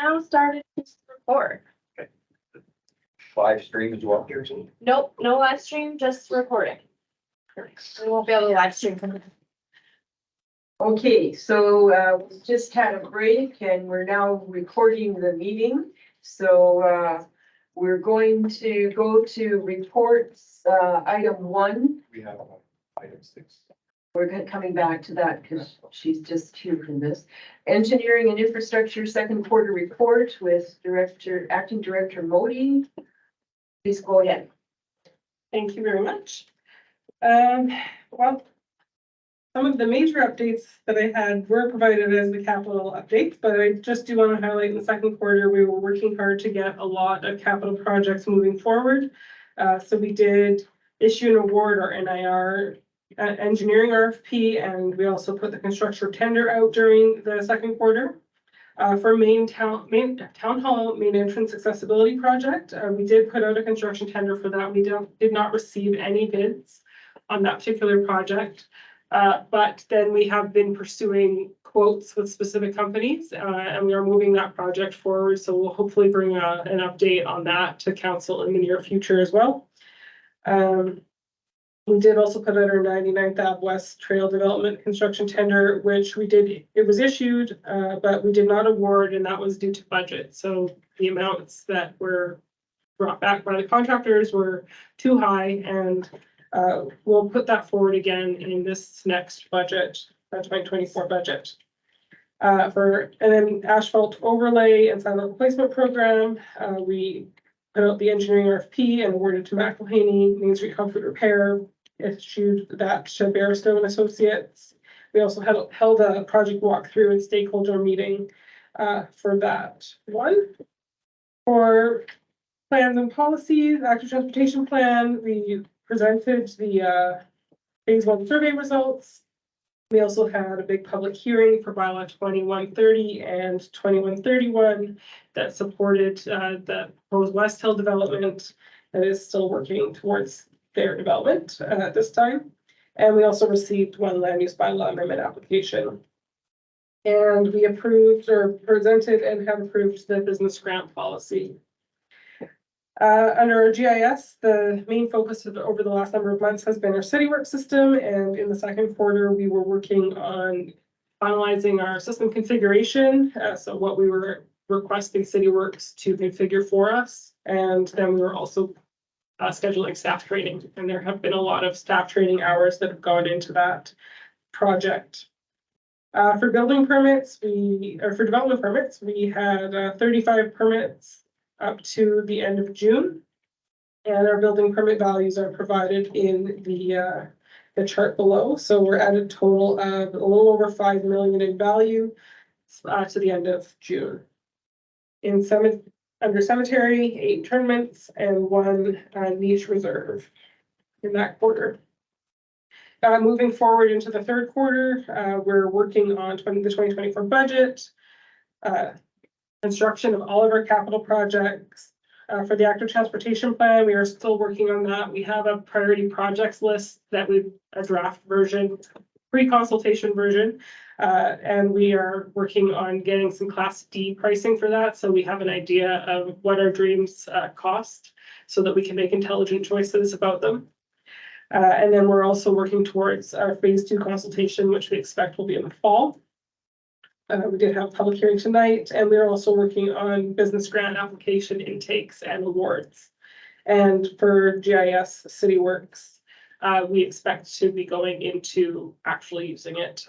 now started to record. Live stream as well. Nope, no live stream, just recording. We won't be able to live stream from the. Okay, so we just had a break and we're now recording the meeting. So we're going to go to reports, item 1. We have item 6. We're coming back to that because she's just here from this. Engineering and Infrastructure second quarter report with Acting Director Modi. Please go ahead. Thank you very much. Well, some of the major updates that I had were provided as the capital updates, but I just do want to highlight in the second quarter, we were working hard to get a lot of capital projects moving forward. So we did issue an award or NIR engineering RFP, and we also put the construction tender out during the second quarter. For main town hall main entrance accessibility project, we did put out a construction tender for that. We did not receive any bids on that particular project. But then we have been pursuing quotes with specific companies, and we are moving that project forward. So we'll hopefully bring an update on that to council in the near future as well. We did also put out our 99th Ave West Trail Development construction tender, which it was issued, but we did not award, and that was due to budget. So the amounts that were brought back by the contractors were too high, and we'll put that forward again in this next budget, 2024 budget. And then asphalt overlay and sidewalk replacement program, we put out the engineering RFP and awarded to McElhaney Main Street Comfort Repair, issued that to Barristow and Associates. We also held a project walkthrough and stakeholder meeting for that one. For plans and policies, active transportation plan, we presented the phase 1 survey results. We also had a big public hearing for bylaw 2130 and 2131 that supported the proposed West Hill development that is still working towards their development at this time. And we also received one land use bylaw amendment application. And we approved or presented and have approved the business grant policy. Under our GIS, the main focus over the last number of months has been our CityWorks system, and in the second quarter, we were working on finalizing our system configuration. So what we were requesting CityWorks to configure for us, and then we were also scheduling staff training, and there have been a lot of staff training hours that have gone into that project. For building permits, for development permits, we had 35 permits up to the end of June. And our building permit values are provided in the chart below. So we're at a total of a little over 5 million in value to the end of June. Under cemetery, 8 tournaments and 1 niche reserve in that quarter. Moving forward into the third quarter, we're working on the 2024 budget. Construction of all of our capital projects. For the active transportation plan, we are still working on that. We have a priority projects list that a draft version, pre-consultation version, and we are working on getting some Class D pricing for that. So we have an idea of what our dreams cost so that we can make intelligent choices about them. And then we're also working towards our phase 2 consultation, which we expect will be in the fall. We did have a public hearing tonight, and we're also working on business grant application intakes and awards. And for GIS CityWorks, we expect to be going into actually using it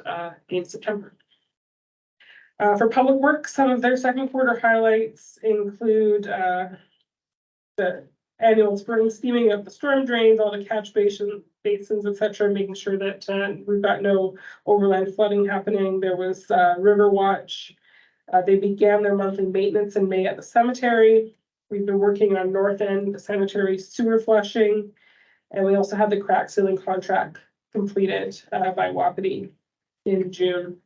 in September. For Public Works, some of their second quarter highlights include the annual spring steaming of the storm drains, all the catch basins, etc., making sure that we've got no overland flooding happening. There was River Watch. They began their monthly maintenance in May at the cemetery. We've been working on North End, the cemetery sewer flushing, and we also had the crack sealing contract completed by Wapiti in June.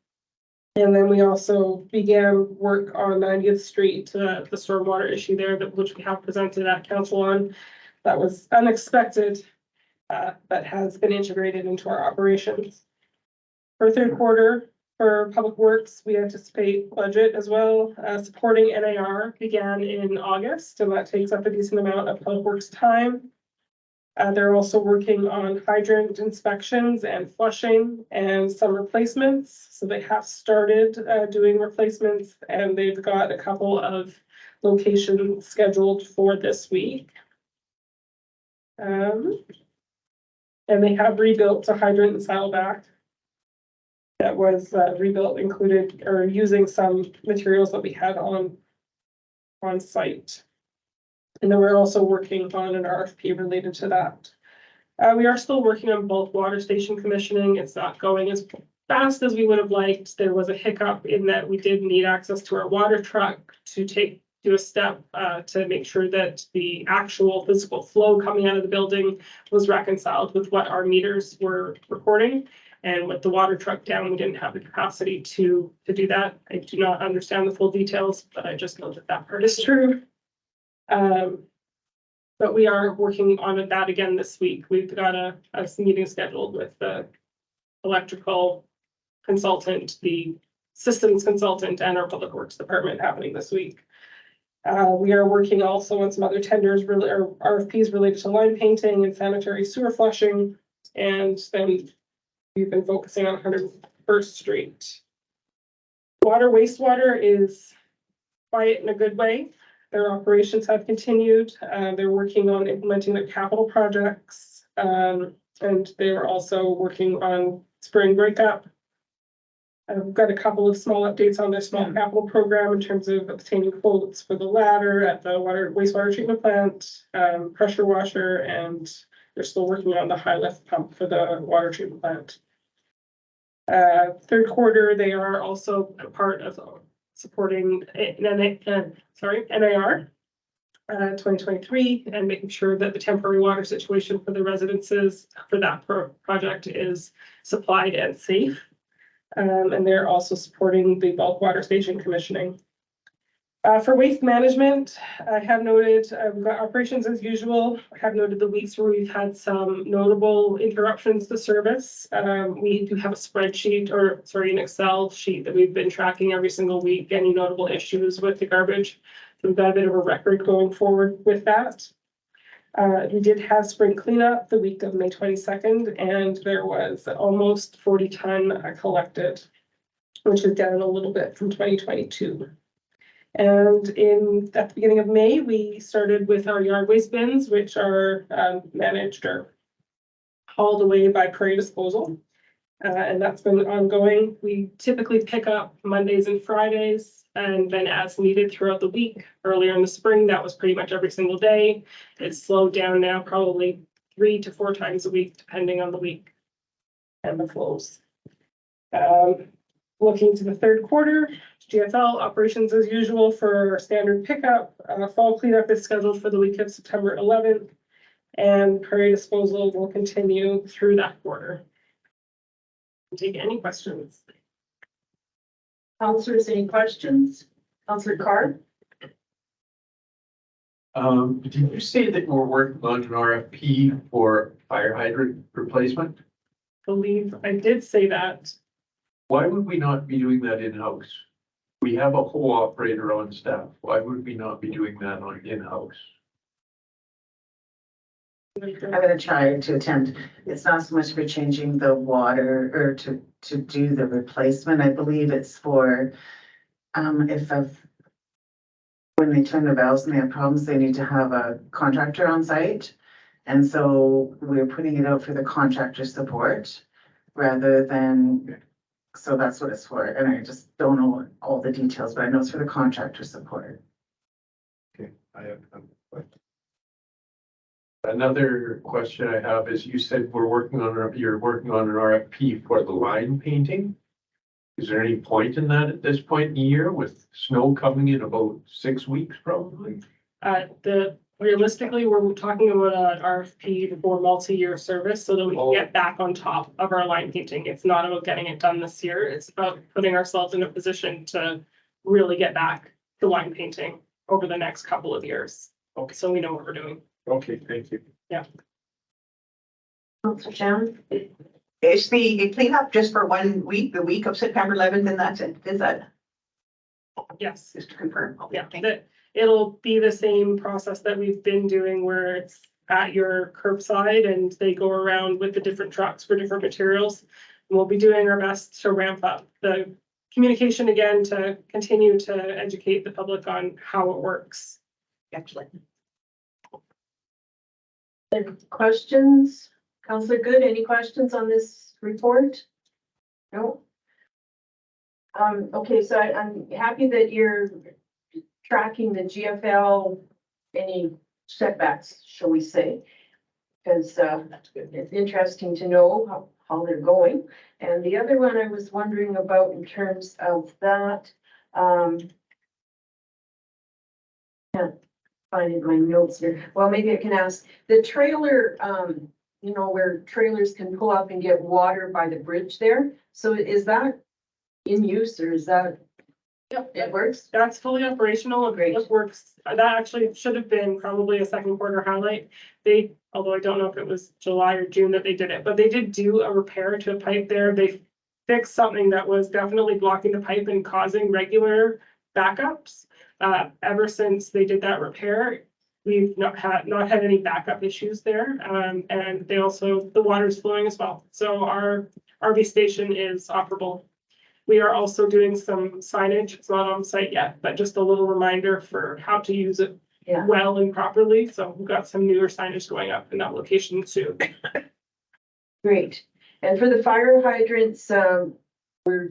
And then we also began work on 90th Street, the stormwater issue there, which we have presented at council on. That was unexpected, but has been integrated into our operations. For third quarter, For Public Works, we anticipate budget as well. Supporting NAR began in August, and that takes up a decent amount of Public Works time. They're also working on hydrant inspections and flushing and some replacements. So they have started doing replacements, and they've got a couple of locations scheduled for this week. And they have rebuilt a hydrant in Saddleback that was rebuilt, included or using some materials that we had on site. And then we're also working on an RFP related to that. We are still working on both water station commissioning. It's not going as fast as we would have liked. There was a hiccup in that we did need access to our water truck to do a step to make sure that the actual physical flow coming out of the building was reconciled with what our meters were recording. And with the water truck down, we didn't have the capacity to do that. I do not understand the full details, but I just know that that part is true. But we are working on that again this week. We've got a meeting scheduled with the electrical consultant, the systems consultant, and our public works department happening this week. We are working also on some other tenders, or RFPs related to line painting and sanitary sewer flushing. And then we've been focusing on 101st Street. Water wastewater is quiet in a good way. Their operations have continued. They're working on implementing their capital projects. And they're also working on spring breakup. I've got a couple of small updates on their small capital program in terms of obtaining quotes for the ladder at the wastewater treatment plant, pressure washer, and they're still working on the high lift pump for the water treatment plant. Third quarter, they are also a part of supporting NAR 2023 and making sure that the temporary water situation for the residences for that project is supplied and safe. And they're also supporting the bulk water station commissioning. For waste management, I have noted we've got operations as usual. I have noted the weeks where we've had some notable interruptions to service. We do have a spreadsheet, or sorry, an Excel sheet that we've been tracking every single week, any notable issues with the garbage. So we've got a bit of a record going forward with that. We did have spring cleanup the week of May 22nd, and there was almost 40 ton collected, which is down a little bit from 2022. And at the beginning of May, we started with our yard waste bins, which are managed or hauled away by Prairie Disposal. And that's been ongoing. We typically pick up Mondays and Fridays, and then as needed throughout the week. Earlier in the spring, that was pretty much every single day. It's slowed down now, probably 3 to 4 times a week, depending on the week and the flows. Looking to the third quarter, GFL operations as usual for standard pickup. Fall cleanup is scheduled for the week of September 11th, and Prairie Disposal will continue through that quarter. Take any questions. Councilors, any questions? Councilor Carr? Did you say that we're working on an RFP for fire hydrant replacement? Believe I did say that. Why would we not be doing that in-house? We have a whole operator on staff. Why would we not be doing that on in-house? I'm gonna try to attend. It's not so much for changing the water or to do the replacement. I believe it's for, when they turn the valves and they have problems, they need to have a contractor on site. And so we're putting it out for the contractor support rather than, so that's what it's for. And I just don't know all the details, but I know it's for the contractor support. Okay, I have a question. Another question I have is you said you're working on an RFP for the line painting. Is there any point in that at this point in the year with snow coming in about 6 weeks probably? Realistically, we're talking about an RFP for multi-year service so that we can get back on top of our line painting. It's not about getting it done this year. It's about putting ourselves in a position to really get back to line painting over the next couple of years. Okay. So we know what we're doing. Okay, thank you. Yeah. Councilor Chan? Is the cleanup just for 1 week, the week of September 11th, and that's it? Is that Yes. just to confirm? Okay, Yeah, thank you. that it'll be the same process that we've been doing where it's at your curbside and they go around with the different trucks for different materials. And we'll be doing our best to ramp up the communication again to continue to educate the public on how it works. Excellent. Questions? Counselor Good, any questions on this report? No? Okay, so I'm happy that you're tracking the GFL, any setbacks, shall we say? Because, it's interesting to know how they're going. And the other one I was wondering about in terms of that, can't find it in my notes here. Well, maybe I can ask, the trailer, you know, where trailers can pull up and get water by the bridge there. So is that in use or is that, Yep. it works? That's fully operational and Great. it works. That actually should have been probably a second quarter highlight. Although I don't know if it was July or June that they did it, but they did do a repair to a pipe there. They fixed something that was definitely blocking the pipe and causing regular backups. Ever since they did that repair, we've not had any backup issues there. And they also, the water's flowing as well. So our RV station is operable. We are also doing some signage. It's not on site yet, but just a little reminder for how to use it Yeah. well and properly. So we've got some newer signage going up in that location soon. Great. And for the fire hydrants, we're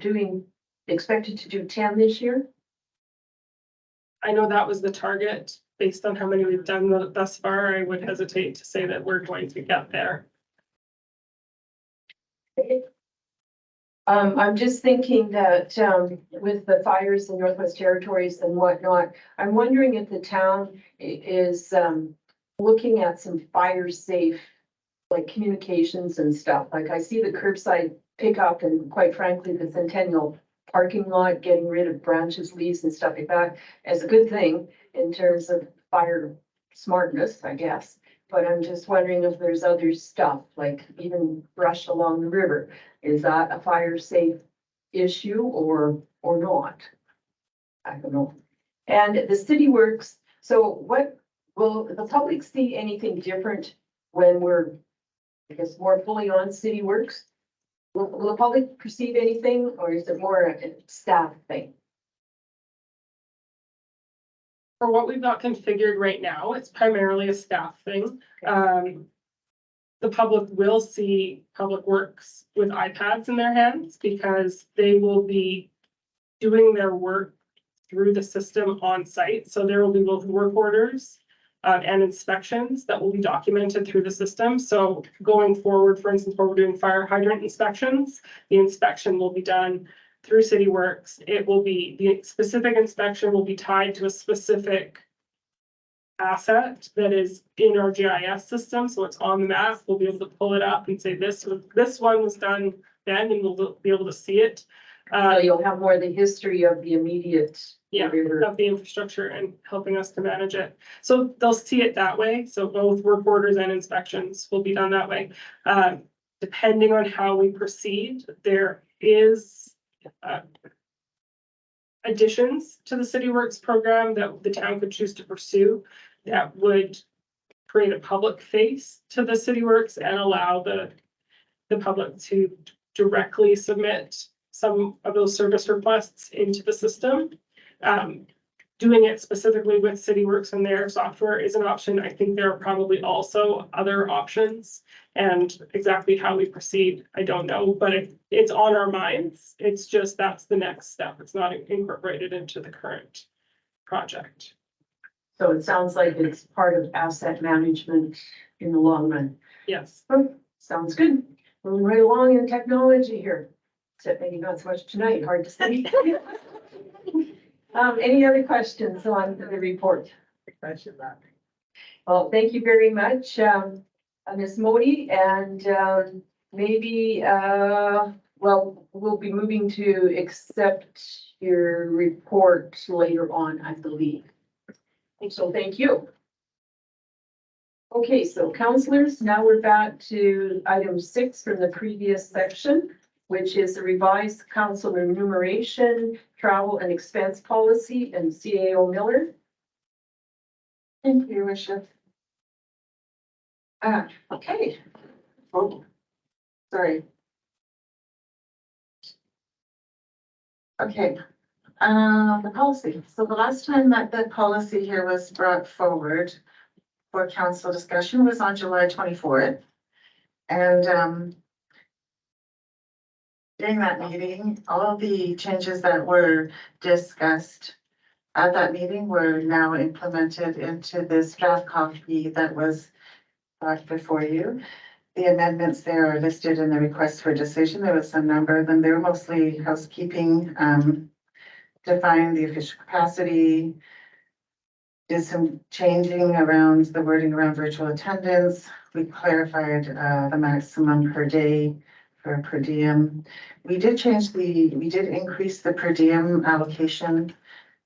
expected to do 10 this year? I know that was the target. Based on how many we've done thus far, I would hesitate to say that we're going to get there. I'm just thinking that, with the fires in Northwest Territories and whatnot, I'm wondering if the town is, looking at some fire safe, like communications and stuff. Like I see the curbside pickup and quite frankly, the Centennial parking lot, getting rid of branches, leaves and stuff like that as a good thing in terms of fire smartness, I guess. But I'm just wondering if there's other stuff, like even brush along the river. Is that a fire safe issue or not? I don't know. And the city works, so what, will the public see anything different when we're, I guess, more fully on city works? Will the public perceive anything or is it more a staff thing? For what we've got configured right now, it's primarily a staff thing. The public will see Public Works with iPads in their hands because they will be doing their work through the system on site. So there will be both work orders and inspections that will be documented through the system. So going forward, for instance, where we're doing fire hydrant inspections, the inspection will be done through City Works. It will be, the specific inspection will be tied to a specific asset that is in our GIS system, so it's on the map. We'll be able to pull it up and say this one was done then, and we'll be able to see it. So you'll have more of the history of the immediate. Yeah, river. of the infrastructure and helping us to manage it. So they'll see it that way. So both work orders and inspections will be done that way. Depending on how we proceed, there is additions to the City Works program that the town could choose to pursue that would create a public face to the City Works and allow the public to directly submit some of those service requests into the system. Doing it specifically with City Works and their software is an option. I think there are probably also other options, and exactly how we proceed, I don't know, but it's on our minds. It's just, that's the next step. It's not incorporated into the current project. So it sounds like it's part of asset management in the long run. Yes. Oh, sounds good. Moving right along in technology here. Except maybe not so much tonight, hard to say. Any other questions on the report? Well, thank you very much, Ms. Modi, and maybe, well, we'll be moving to accept your report later on, I believe. So thank you. Okay, so counselors, now we're back to item 6 from the previous section, which is the revised council remuneration, travel and expense policy, and CAO Miller. Thank you, Your Worship. Okay. Oh, sorry. Okay, the policy. So the last time that the policy here was brought forward for council discussion was on July 24th. And during that meeting, all the changes that were discussed at that meeting were now implemented into this draft copy that was brought before you. The amendments there are listed in the request for decision. There was a number of them. They were mostly housekeeping, define the official capacity, did some changing around the wording around virtual attendance. We clarified the maximum per day for per diem. We did increase the per diem allocation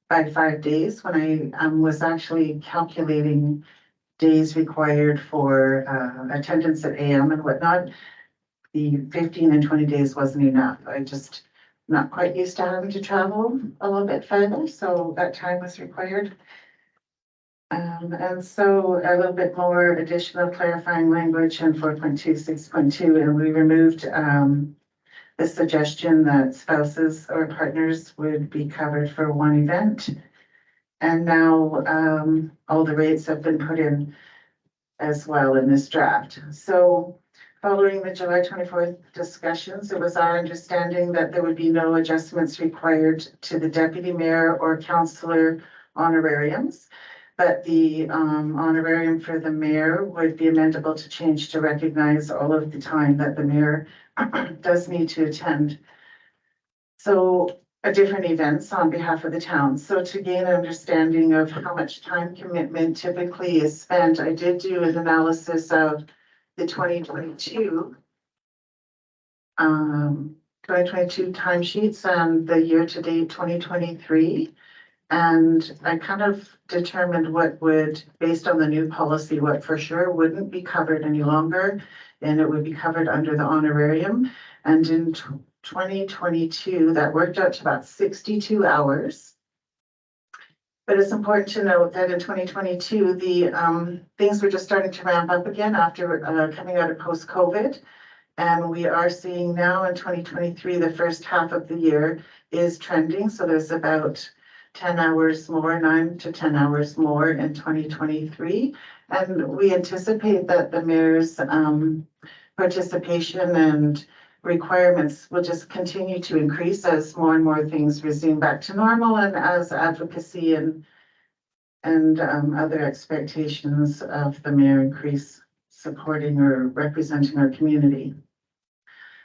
by 5 days when I was actually calculating days required for attendance at AM and whatnot. The 15 and 20 days wasn't enough. I just not quite used to having to travel a little bit further, so that time was required. And so a little bit more additional clarifying language in 4.2, 6.2, and we removed the suggestion that spouses or partners would be covered for one event. And now all the rates have been put in as well in this draft. So following the July 24th discussions, it was our understanding that there would be no adjustments required to the deputy mayor or councillor honorariums. But the honorarium for the mayor would be amendable to change to recognize all of the time that the mayor does need to attend. So different events on behalf of the town. So to gain an understanding of how much time commitment typically is spent, I did do an analysis of the 2022 timesheets and the year-to-date 2023. And I kind of determined what would, based on the new policy, what for sure wouldn't be covered any longer, and it would be covered under the honorarium. And in 2022, that worked out to about 62 hours. But it's important to note that in 2022, the things were just starting to ramp up again after coming out of post-COVID. And we are seeing now in 2023, the first half of the year is trending. So there's about 10 hours more, 9 to 10 hours more in 2023. And we anticipate that the mayor's participation and requirements will just continue to increase as more and more things resume back to normal and as advocacy and other expectations of the mayor increase supporting or representing our community.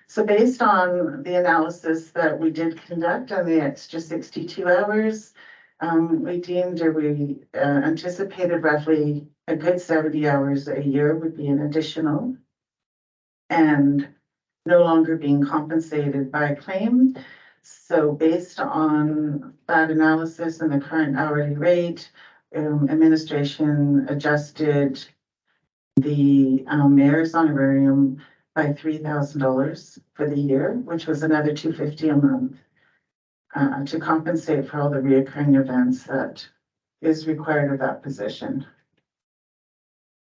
So based on the analysis that we did conduct on the extra 62 hours, we deemed or we anticipated roughly a good 70 hours a year would be an additional and no longer being compensated by claim. So based on that analysis and the current hourly rate, administration adjusted the mayor's honorarium by $3,000 for the year, which was another $250 a month to compensate for all the reoccurring events that is required of that position.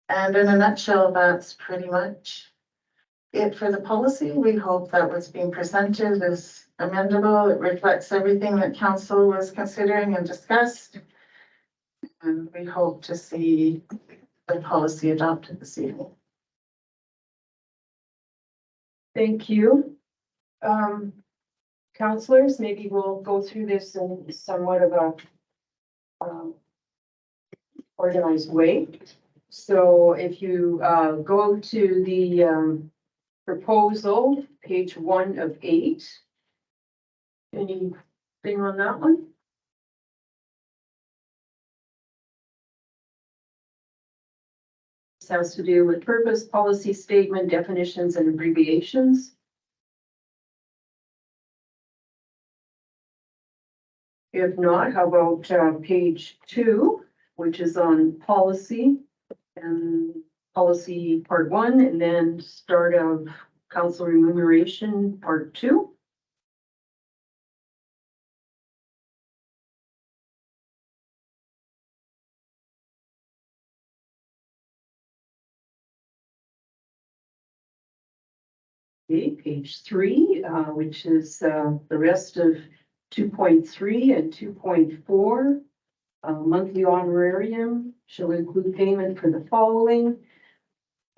And in a nutshell, that's pretty much it for the policy. We hope that what's being presented is amendable. It reflects everything that council was considering and discussed. And we hope to see the policy adopted this evening. Thank you. Counselors, maybe we'll go through this in somewhat of a organized way. So if you go to the proposal, page 1 of 8. Anything on that one? This has to do with purpose, policy statement, definitions, and abbreviations. If not, how about page 2, which is on policy and policy part 1 and then start of council remuneration part 2. Okay, page 3, which is the rest of 2.3 and 2.4. Monthly honorarium shall include payment for the following.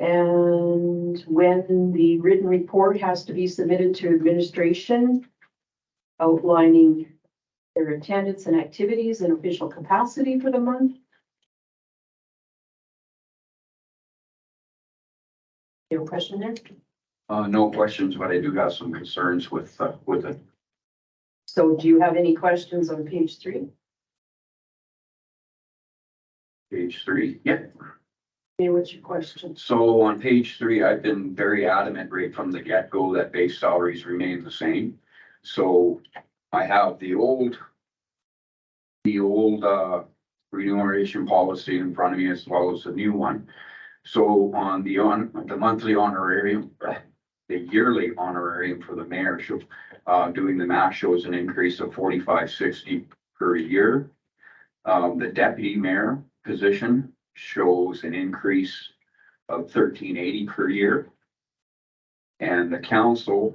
And when the written report has to be submitted to administration, outlining their attendance and activities and official capacity for the month. You have a question there? No questions, but I do have some concerns with it. So do you have any questions on page 3? Page 3, yeah. Okay, what's your question? So on page 3, I've been very adamant right from the get-go that base salaries remain the same. So I have the old remuneration policy in front of me as well as the new one. So on the monthly honorarium, the yearly honorarium for the mayor, doing the math shows an increase of $45.60 per year. The deputy mayor position shows an increase of $13.80 per year. And the council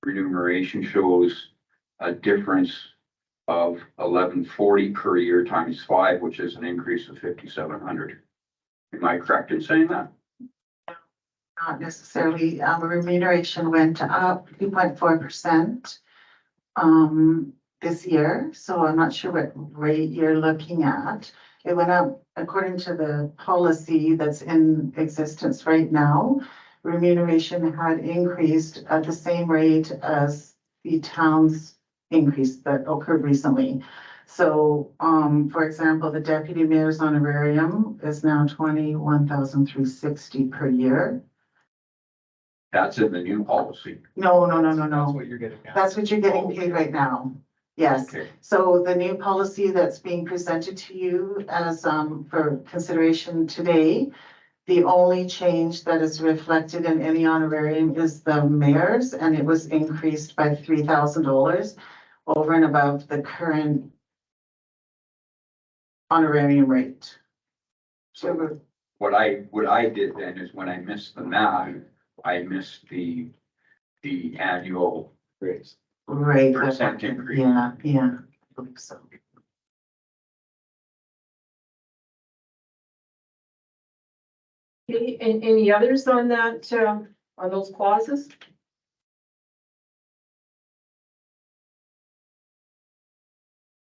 remuneration shows a difference of $11.40 per year times 5, which is an increase of $5,700. Am I correct in saying that? Not necessarily, remuneration went up 2.4%. This year, so I'm not sure what rate you're looking at. It went up according to the policy that's in existence right now. Remuneration had increased at the same rate as the town's increase that occurred recently. So, for example, the deputy mayor's honorarium is now $21,360 per year. That's in the new policy. No. That's what you're getting at. That's what you're getting paid right now. Yes. Okay. So the new policy that's being presented to you as, for consideration today, the only change that is reflected in any honorarium is the mayor's, and it was increased by $3,000 over and above the current honorarium rate. So what I did then is when I missed the math, I missed the annual Raise. Right. percent increase. Yeah, I believe so. Okay, and any others on that, on those clauses?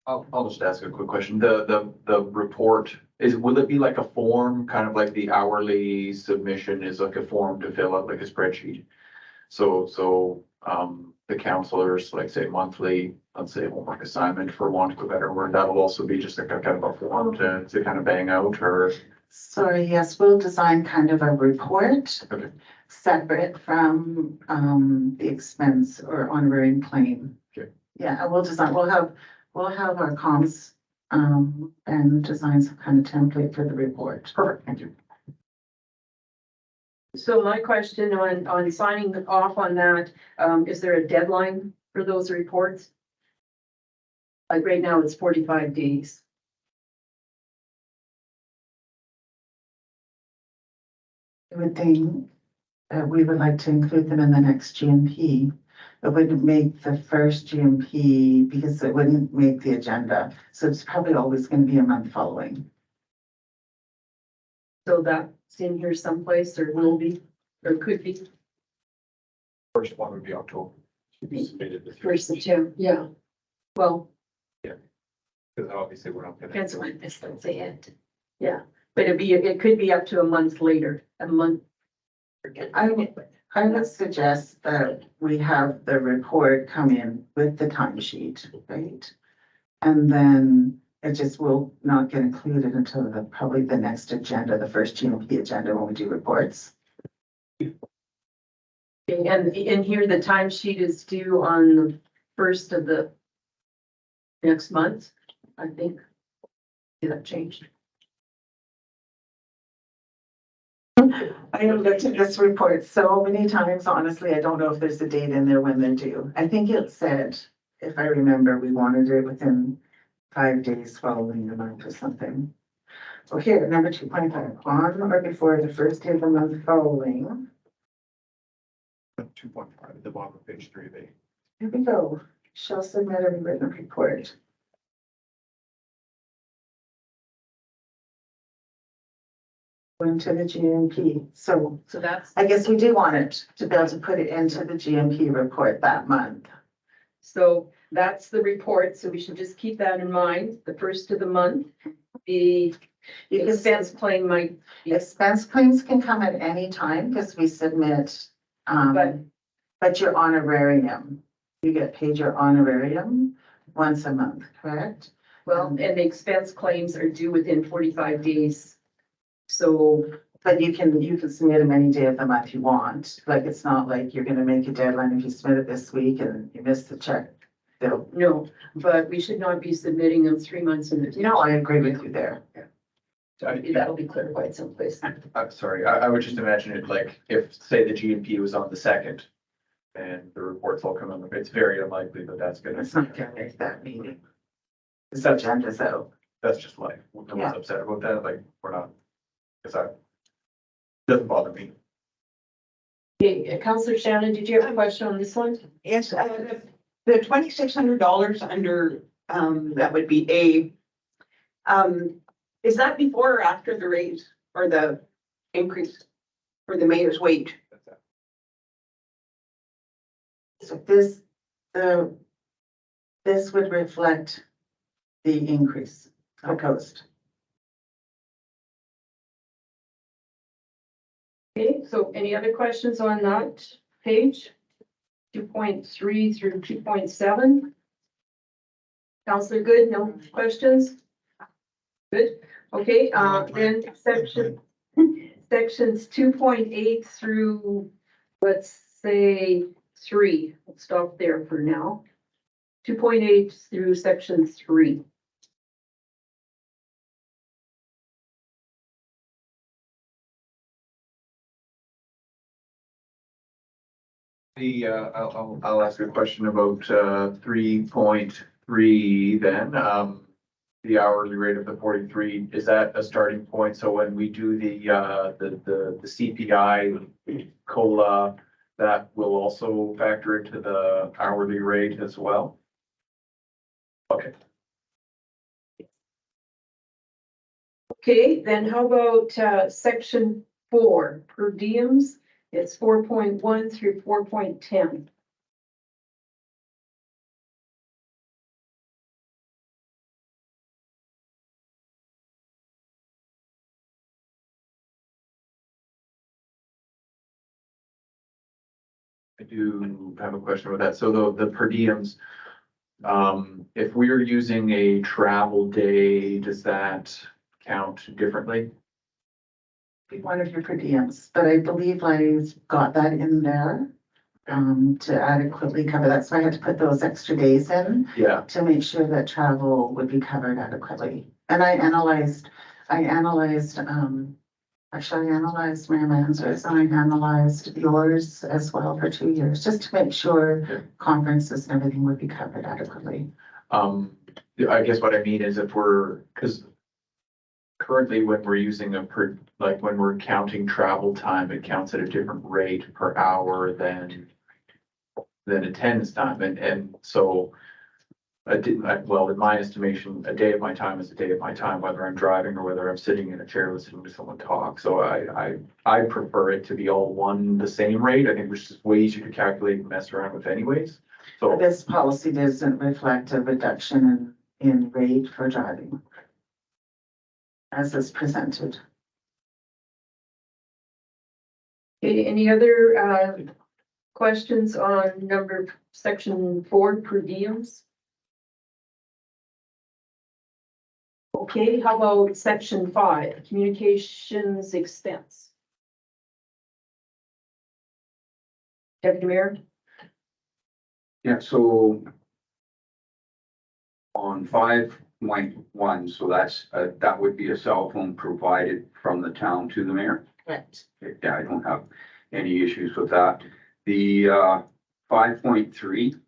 I'll just ask a quick question. The report will it be like a form, kind of like the hourly submission is like a form to fill out like a spreadsheet? So, the counselors, like say monthly, let's say homework assignment for want of a better word, that'll also be just like a kind of a form to kind of bang out or? Sorry, yes, we'll design kind of a report. Okay. Separate from, the expense or honorarium claim. Okay. Yeah, we'll have our comms, and design some kind of template for the report. Perfect, thank you. So my question on signing off on that, is there a deadline for those reports? Like right now, it's 45 days. I would think that we would like to include them in the next GMP. It wouldn't make the first GMP because it wouldn't make the agenda. So it's probably always going to be a month following. So that's in here someplace, or will be, or could be. First one would be October. Should be submitted this year. First September, yeah. Well, Because obviously we're not gonna. depends on when this thing's end. Yeah, but it could be up to a month later, a month. I would suggest that we have the report come in with the timesheet, right? And then it just will not get included until probably the next agenda, the first GMP agenda when we do reports. And in here, the timesheet is due on the first of the next month, I think. Yeah, that changed. I have looked at this report so many times, honestly, I don't know if there's a date in there when they're due. I think it said, if I remember, we wanted it within 5 days following the month or something. So here, number 2.5, on or before the first day of the month following. 2.5 at the bottom of page 3B. Here we go, shall submit a written report. Into the GMP, so So that's, I guess we do want it to be able to put it into the GMP report that month. so that's the report, so we should just keep that in mind, the first of the month. The You can expense claim might, expense claims can come at any time because we submit, But- but your honorarium, you get paid your honorarium once a month, correct? well, and the expense claims are due within 45 days. So, But you can submit them any day of the month you want. Like, it's not like you're gonna make a deadline if you submit it this week and you miss the check. They'll, no, but we should not be submitting them 3 months in advance. no, I agree with you there. That'll be clarified someplace. I'm sorry, I would just imagine it like if, say, the GMP was on the 2nd and the reports all come in, it's very unlikely that that's gonna. It's not gonna make that meeting. The agenda's out. That's just life. No Yeah. one's upset about that, like, we're not, because I, doesn't bother me. Okay, Counselor Shannon, did you have a question on this one? Yes, the $2,600 under, that would be A. Is that before or after the raise or the increase for the mayor's wage? So this would reflect the increase proposed. Okay, so any other questions on that page? 2.3 through 2.7? Counselor Good, no questions? Good, okay, then sections 2.8 through, let's say, 3. Let's stop there for now. 2.8 through section 3. I'll ask a question about 3.3 then. The hourly rate of the 43, is that a starting point? So when we do the CPI COLA, that will also factor into the hourly rate as well? Okay. Okay, then how about section 4, per diems? It's 4.1 through 4.10. I do have a question about that. So the per diems, if we are using a travel day, does that count differently? Be one of your per diems, but I believe I got that in there to adequately cover that. So I had to put those extra days in Yeah, to make sure that travel would be covered adequately. And I analyzed, actually I analyzed Mary Manzar's and I analyzed yours as well for 2 years, just to make Yeah. sure conferences and everything would be covered adequately. I guess what I mean is if we're, because currently when we're using like when we're counting travel time, it counts at a different rate per hour than attendance time. And so well, in my estimation, a day of my time is a day of my time, whether I'm driving or whether I'm sitting in a chair listening to someone talk. So I prefer it to be all the same rate. I think there's just way easier to calculate and mess around with anyways. So This policy doesn't reflect a reduction in rate for driving as is presented. Okay, any other questions on section 4, per diems? Okay, how about section 5, communications expense? Deputy Mayor? Yeah, so on 5.1, so that's, that would be a cell phone provided from the town to the mayor. Correct. Yeah, I don't have any issues with that. The 5.3.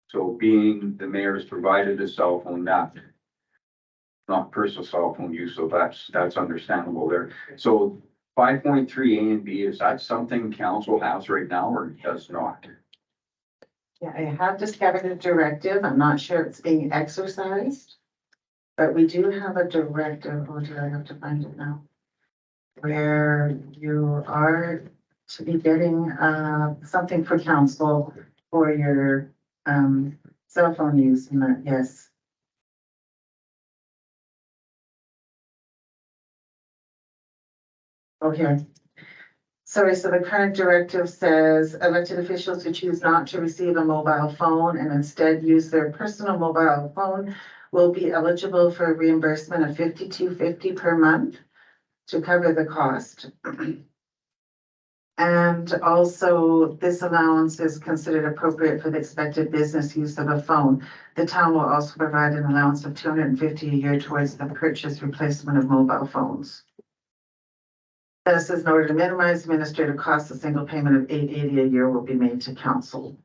So being the mayor has provided a cell phone, not personal cell phone use, so that's understandable there. So 5.3 A and B, is that something council has right now or does not? Yeah, I have discovered a directive. I'm not sure it's being exercised. But we do have a directive, oh, do I have to find it now? Where you are to be getting, something for council for your, cell phone use and that, yes. Oh, here. Sorry, so the current directive says elected officials who choose not to receive a mobile phone and instead use their personal mobile phone will be eligible for a reimbursement of $52.50 per month to cover the cost. And also, this allowance is considered appropriate for the expected business use of a phone. The town will also provide an allowance of $250 a year towards the purchase replacement of mobile phones. This is in order to minimize administrative costs, a single payment of $880 a year will be made to council.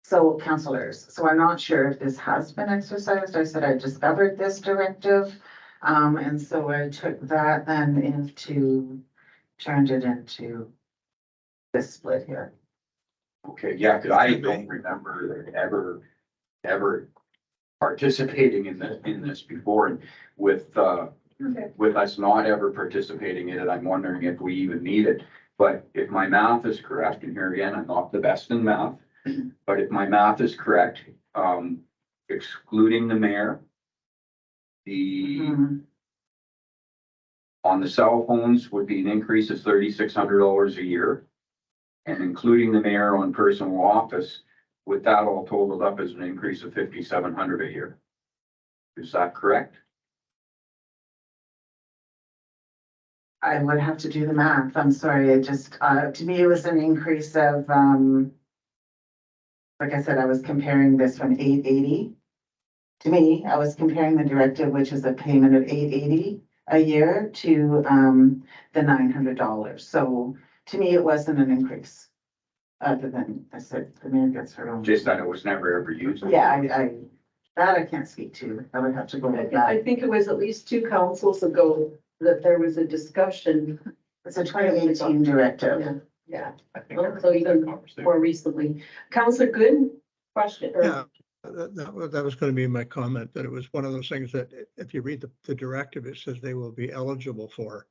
So councilors, so I'm not sure if this has been exercised. I said I discovered this directive. And so I took that then turned it into this split here. Okay, yeah, because I don't remember ever participating in this before, and with us not ever participating in it, I'm wondering if we even need it. But if my math is correct, and here again, I'm not the best in math, but if my math is correct, excluding the mayor, on the cell phones would be an increase of $3,600 a year. And including the mayor on personal office, with that all totaled up as an increase of $5,700 a year. Is that correct? I would have to do the math. I'm sorry. I just, to me, it was an increase of, like I said, I was comparing this from $880. To me, I was comparing the directive, which is a payment of $880 a year to, the $900. So to me, it wasn't an increase. Other than, I said, the mayor gets her own. Just that it was never ever used. Yeah, that I can't speak to. I would have to go with I that. think it was at least 2 councils ago that there was a discussion. It's a 2018 directive. Yeah, I think I so even remember that conversation. more recently. Councillor Good, question? or- Yeah, that was going to be my comment, that it was one of those things that if you read the directive, it says they will be eligible for.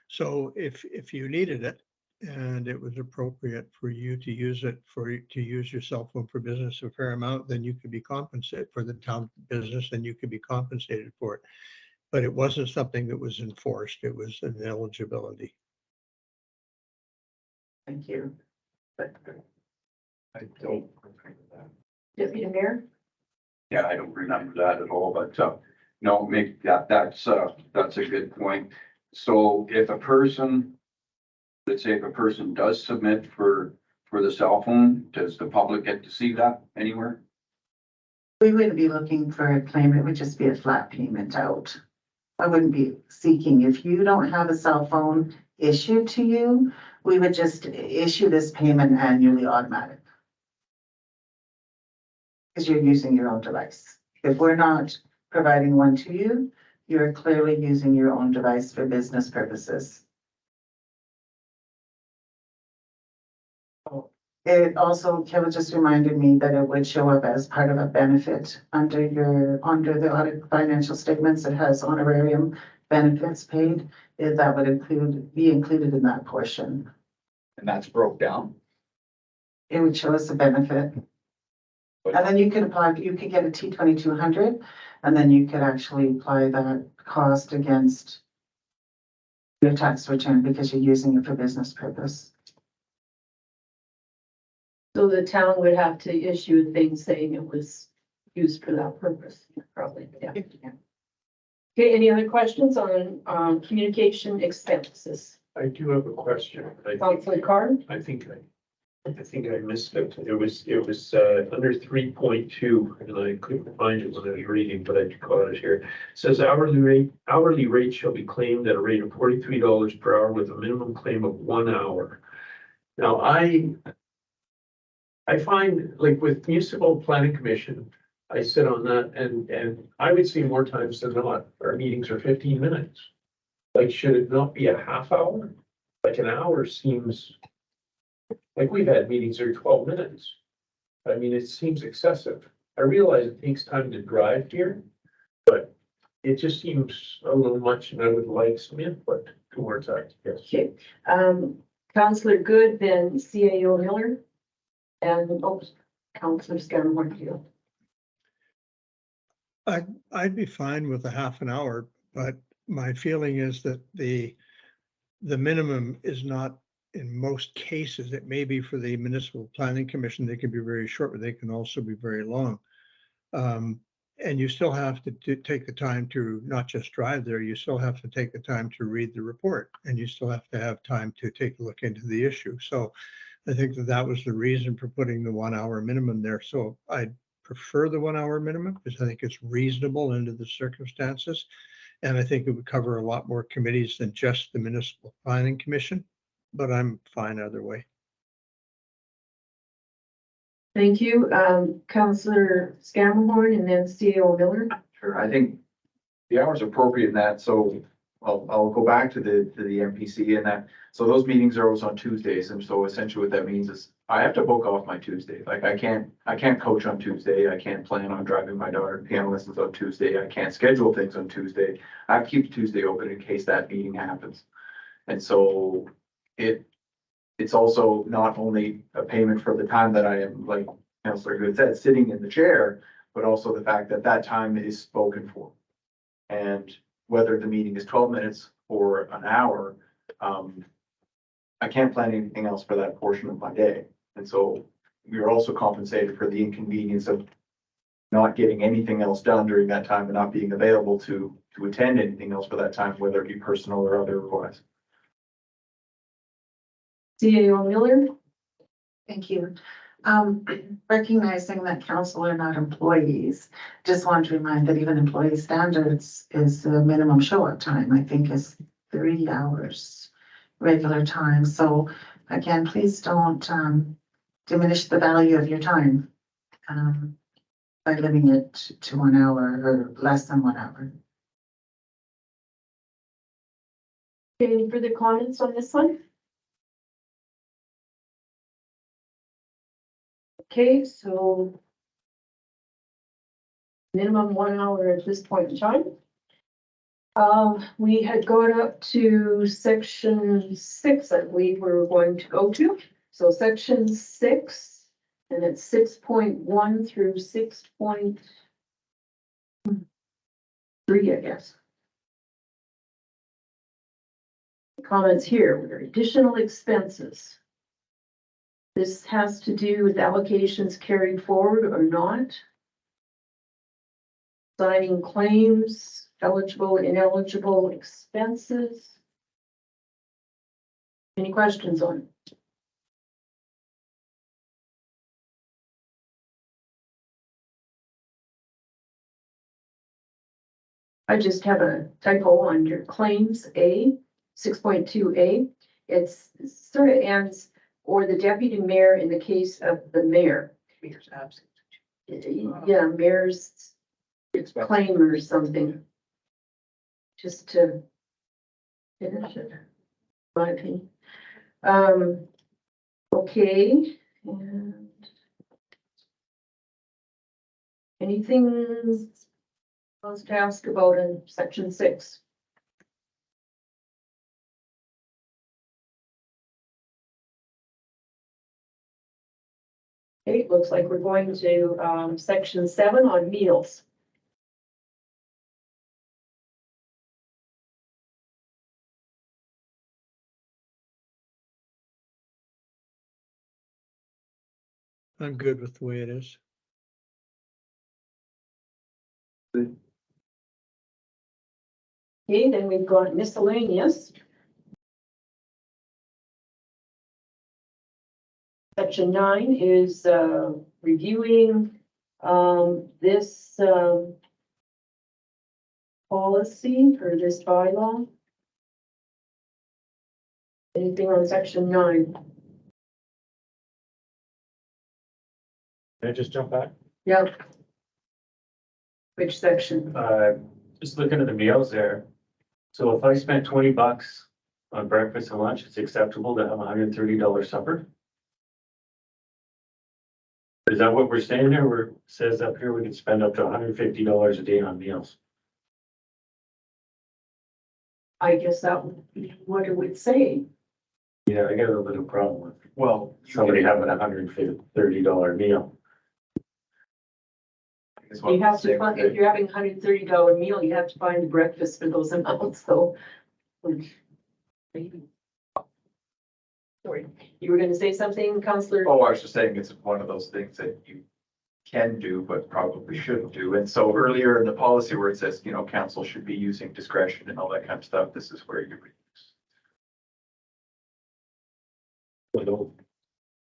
So if you needed it and it was appropriate for you to use it to use your cell phone for business a fair amount, then you could be compensated for the town business, then you could be compensated for it. But it wasn't something that was enforced. It was an eligibility. Thank you. I don't remember that. Deputy Mayor? Yeah, I don't remember that at all, but no, that's a good point. So if a person, let's say if a person does submit for the cell phone, does the public get to see that anywhere? We wouldn't be looking for a claim. It would just be a flat payment out. I wouldn't be seeking, if you don't have a cell phone issued to you, we would just issue this payment annually automatic. Because you're using your own device. If we're not providing one to you, you're clearly using your own device for business purposes. It also, Kevin just reminded me that it would show up as part of a benefit under the audit financial statements. It has honorarium benefits paid. That would be included in that portion. And that's broke down. It would show us a benefit. And then you can apply, you could get a T2200, and then you could actually apply that cost against your tax return because you're using it for business purpose. So the town would have to issue a thing saying it was used for that purpose, probably, yeah. Okay, any other questions on communication expenses? I do have a question. Councillor Carr? I think I think I missed it. It was under 3.2, and I couldn't find it when I was reading, but I got it here. It says hourly rate shall be claimed at a rate of $43 per hour with a minimum claim of 1 hour. Now, I find, like with municipal planning commission, I sit on that and I would see more times than not, our meetings are 15 minutes. Like, should it not be a half hour? Like an hour seems, like we've had meetings that are 12 minutes. I mean, it seems excessive. I realize it takes time to drive here, but it just seems a little much and I would like some input towards that, yes. Okay, Counselor Good, then CAO Miller, and Counselor Scanlon. I'd be fine with a half an hour, but my feeling is that the minimum is not, in most cases, it may be for the municipal planning commission, they can be very short, but they can also be very long. And you still have to take the time to not just drive there, you still have to take the time to read the report, and you still have to have time to take a look into the issue. So I think that was the reason for putting the 1 hour minimum there. So I prefer the 1 hour minimum because I think it's reasonable under the circumstances. And I think it would cover a lot more committees than just the municipal planning commission, but I'm fine either way. Thank you, Counselor Scammahorn, and then CAO Miller. Sure, I think the hour's appropriate in that, so I'll go back to the MPC and that. So those meetings are always on Tuesdays, and so essentially what that means is I have to book off my Tuesday. Like I can't coach on Tuesday. I can't plan on driving my daughter to piano lessons on Tuesday. I can't schedule things on Tuesday. I have to keep Tuesday open in case that meeting happens. And so it's also not only a payment for the time that I am, like Councillor Good said, sitting in the chair, but also the fact that that time is spoken for. And whether the meeting is 12 minutes or an hour, I can't plan anything else for that portion of my day. And so we are also compensated for the inconvenience of not getting anything else done during that time and not being available to attend anything else for that time, whether it be personal or otherwise. CAO Miller. Thank you. Recognizing that council are not employees, just want to remind that even employee standards is the minimum show up time, I think is 3 hours regular time. So again, please don't diminish the value of your time by limiting it to 1 hour or less than 1 hour. Any further comments on this one? Okay, so minimum 1 hour at this point in time. We had gone up to section 6, I believe we were going to go to. So section 6, and it's 6.1 through 6.3, I guess. Comments here were additional expenses. This has to do with allocations carried forward or not. Signing claims, eligible, ineligible expenses. Any questions on it? I just have a typo under claims A, 6.2A. It's sort of ends, or the deputy mayor in the case of the mayor. Mayor's absent. Yeah, mayor's claim or something. Just to finish it, my opinion. Okay, and anything else to ask about in section 6? Okay, it looks like we're going to section 7 on meals. I'm good with the way it is. Okay, then we've got miscellaneous. section 9 is, reviewing, this, policy or this bylaw. Anything on section 9? Can I just jump back? Yep. Which section? Just looking at the meals there. So if I spent $20 on breakfast and lunch, it's acceptable to have $130 supper? Is that what we're saying there? Where it says up here we can spend up to $150 a day on meals? I guess that would be what it would say. Yeah, I got a little problem with Well, somebody having $130 meal. You have to find, if you're having $130 meal, you have to find the breakfast for those amounts, so. Maybe. Sorry, you were gonna say something, Counselor? Oh, I was just saying it's one of those things that you can do, but probably shouldn't do. And so earlier in the policy where it says, you know, council should be using discretion and all that kind of stuff, this is where you reduce.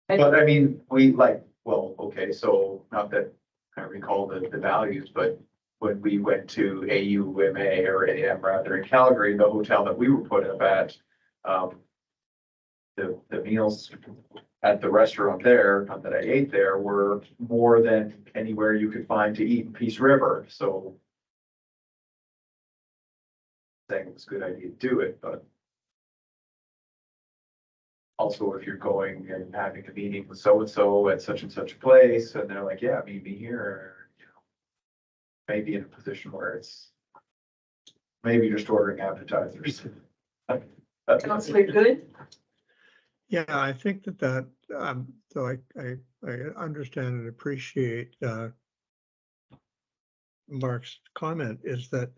But I mean, we like, well, okay, so not that I recall the values, but when we went to AUMA or AM rather in Calgary, the hotel that we were put up at, the meals at the restaurant there, not that I ate there, were more than anywhere you could find to eat in Peace River, so saying it was a good idea to do it, but also if you're going and having a meeting with so-and-so at such and such a place, and they're like, yeah, meet me here, you know, maybe in a position where it's maybe just ordering appetizers. Counselor Good? Yeah, I think that, so I understand and appreciate, Mark's comment is that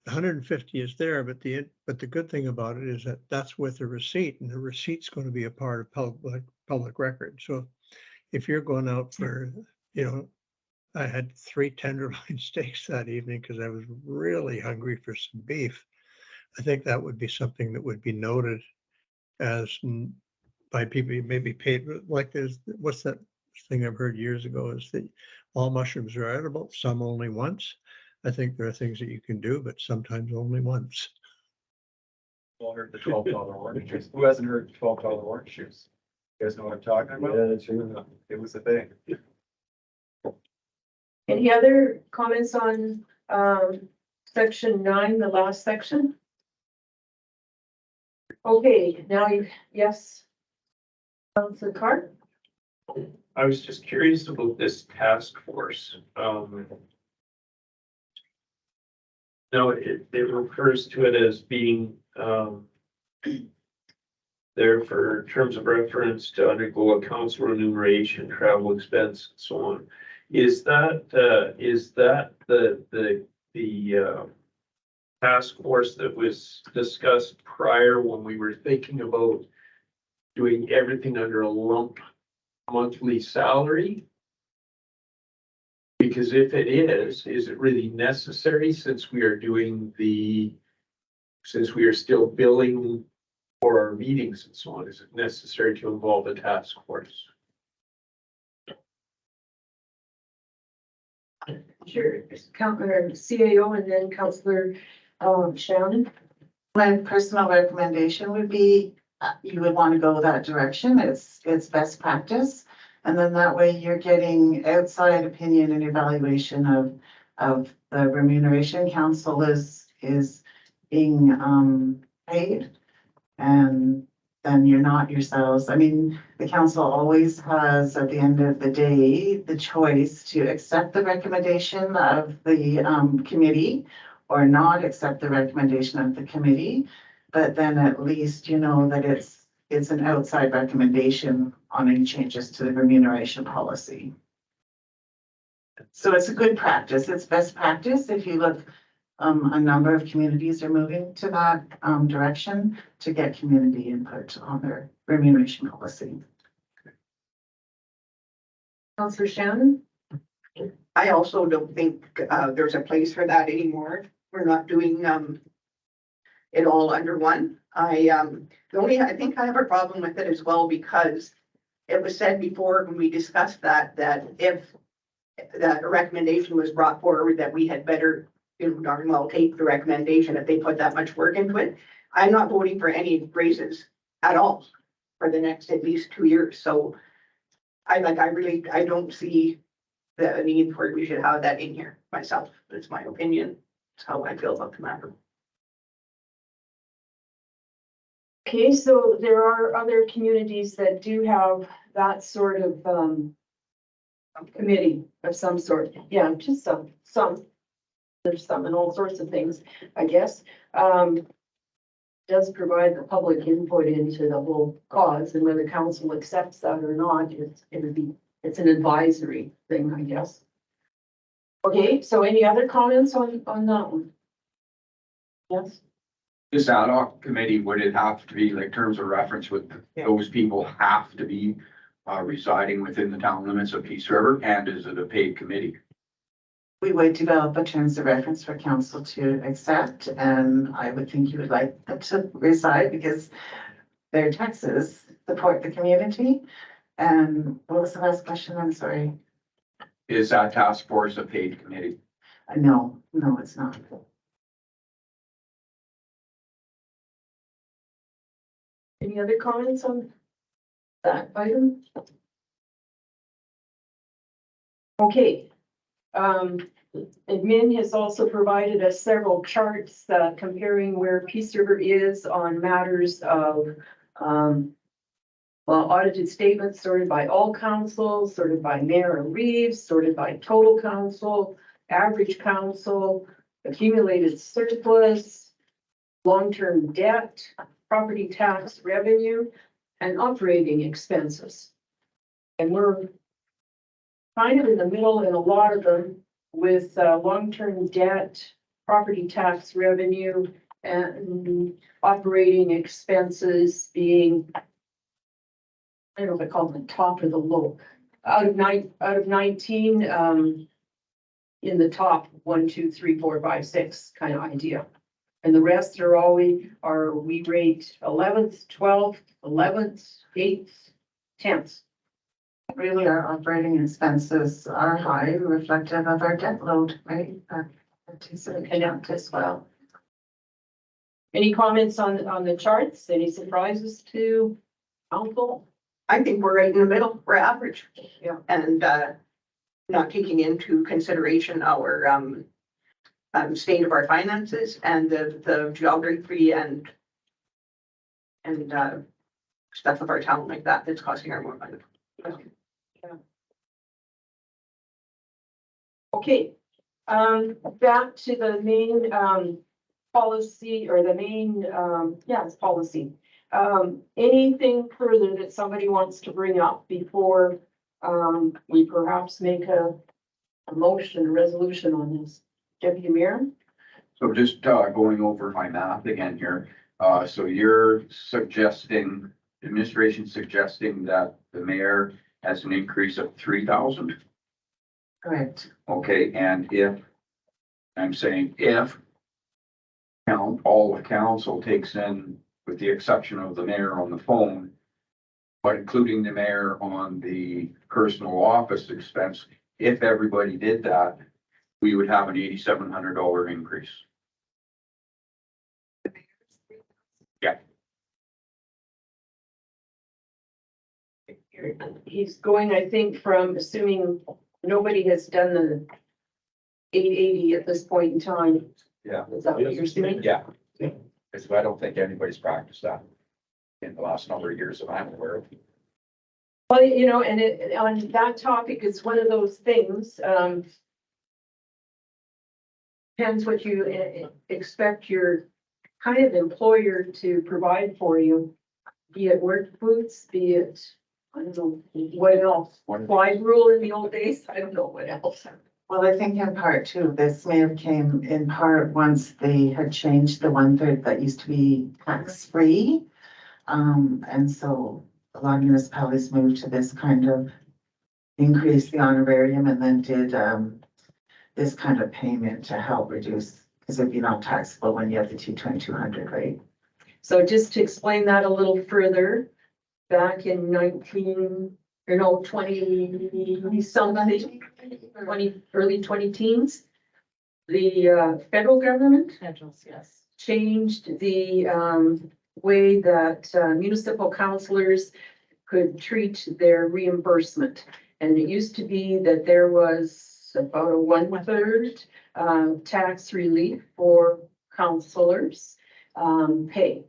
150 is there, but the good thing about it is that that's with a receipt, and the receipt's going to be a part of public record. So if you're going out for, you know, I had 3 tenderloin steaks that evening because I was really hungry for some beef. I think that would be something that would be noted as by people who may be paid, like there's, what's that thing I've heard years ago is that all mushrooms are edible, some only once. I think there are things that you can do, but sometimes only once. All heard the $12 orange juice. Who hasn't heard $12 orange juice? You guys know what I'm talking about? Yeah, that's true. It was a thing. Any other comments on, section 9, the last section? Okay, now yes. Counselor Carr? I was just curious about this task force. No, it refers to it as being, there for terms of reference to undergo a council remuneration, travel expense, and so on. Is that the task force that was discussed prior when we were thinking about doing everything under a lump monthly salary? Because if it is it really necessary since we are since we are still billing for our meetings and so on, is it necessary to involve a task force? Sure, Counselor CAO and then Counselor Shannon. My personal recommendation would be, you would want to go that direction. It's best practice. And then that way you're getting outside opinion and evaluation of the remuneration council is being paid. And then you're not yourselves. I mean, the council always has, at the end of the day, the choice to accept the recommendation of the committee or not accept the recommendation of the committee. But then at least you know that it's an outside recommendation on any changes to the remuneration policy. So it's a good practice. It's best practice. If you look, a number of communities are moving to that direction to get community input on their remuneration policy. Counselor Shannon? I also don't think there's a place for that anymore. We're not doing it all under one. I think I have a problem with it as well because it was said before when we discussed that, that if that a recommendation was brought forward, that we had better, you know, darn well take the recommendation if they put that much work into it. I'm not voting for any raises at all for the next at least 2 years, so I don't see the need for it. We should have that in here myself. It's my opinion. It's how I feel about the matter. Okay, so there are other communities that do have that sort of, committee of some sort. Yeah, just some. There's some and all sorts of things, I guess. Does provide the public input into the whole cause, and whether council accepts that or not, it's an advisory thing, I guess. Okay, so any other comments on that one? Yes? This ad hoc committee, would it have to be like terms of reference with those people have to be residing within the town limits of Peace River, and is it a paid committee? We would develop a terms of reference for council to accept, and I would think you would like them to reside because their taxes support the community. And what was the last question? I'm sorry. Is that task force a paid committee? No, it's not. Any other comments on that item? Okay. Admin has also provided us several charts comparing where Peace River is on matters of audited statements sorted by all councils, sorted by Mayor and Reeves, sorted by total council, average council, accumulated surplus, long-term debt, property tax revenue, and operating expenses. And we're kind of in the middle in a lot of them with long-term debt, property tax revenue, and operating expenses being, I don't know if I call them the top or the low. Out of 19, in the top 1, 2, 3, 4, 5, 6 kind of idea. And the rest are we rate 11th, 12th, 11th, 8th, 10th. Really, our operating expenses are high, reflective of our debt load, right? Connect as well. Any comments on the charts? Any surprises to council? I think we're right in the middle. We're average. Yeah. And not taking into consideration our state of our finances and the geography and stuff of our town like that that's costing our more money. Yeah. Okay, back to the main policy or the main, it's policy. Anything further that somebody wants to bring up before we perhaps make a motion, a resolution on this? Deputy Mayor? So just going over my math again here. So you're suggesting, administration suggesting that the mayor has an increase of 3,000? Correct. Okay, and if, I'm saying if all the council takes in, with the exception of the mayor on the phone, but including the mayor on the personal office expense, if everybody did that, we would have an $8,700 increase. Yeah. He's going, I think, from assuming nobody has done the 880 at this point in time. Yeah. Is that what you're saying? Yeah, because I don't think anybody's practiced that in the last number of years that I'm aware of. Well, you know, and on that topic, it's one of those things, depends what you expect your kind of employer to provide for you, be it work boots, be it, I don't know, what else? Flag rule in the old days, I don't know what else. Well, I think in part too, this may have came in part once they had changed the 1/3 that used to be tax-free. And so a lot of municipalities moved to this kind of increase the honorarium and then did this kind of payment to help reduce, because it'd be not taxable when you have the 2,200, right? So just to explain that a little further, back in 20 something, 20, early 20 teens. The federal government Yes. changed the way that municipal councilors could treat their reimbursement. And it used to be that there was about a 1/3 tax relief for councilors pay.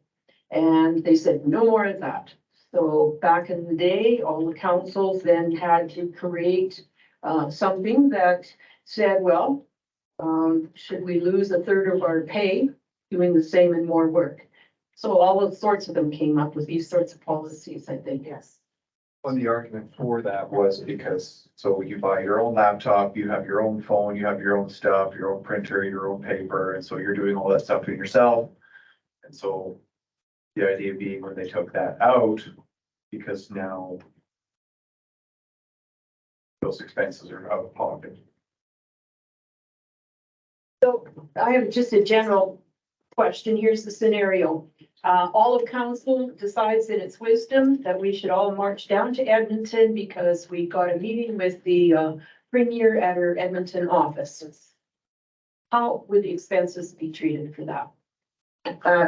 And they said no more of that. So back in the day, all the councils then had to create something that said, well, should we lose 1/3 of our pay doing the same and more work? So all sorts of them came up with these sorts of policies, I think. Yes. Well, the argument for that was because, so you buy your own laptop, you have your own phone, you have your own stuff, your own printer, your own paper, and so you're doing all that stuff yourself. And so the idea being when they took that out, because now those expenses are out of pocket. So I have just a general question. Here's the scenario. All of council decides that it's wisdom that we should all march down to Edmonton because we got a meeting with the premier at her Edmonton office. How would the expenses be treated for that?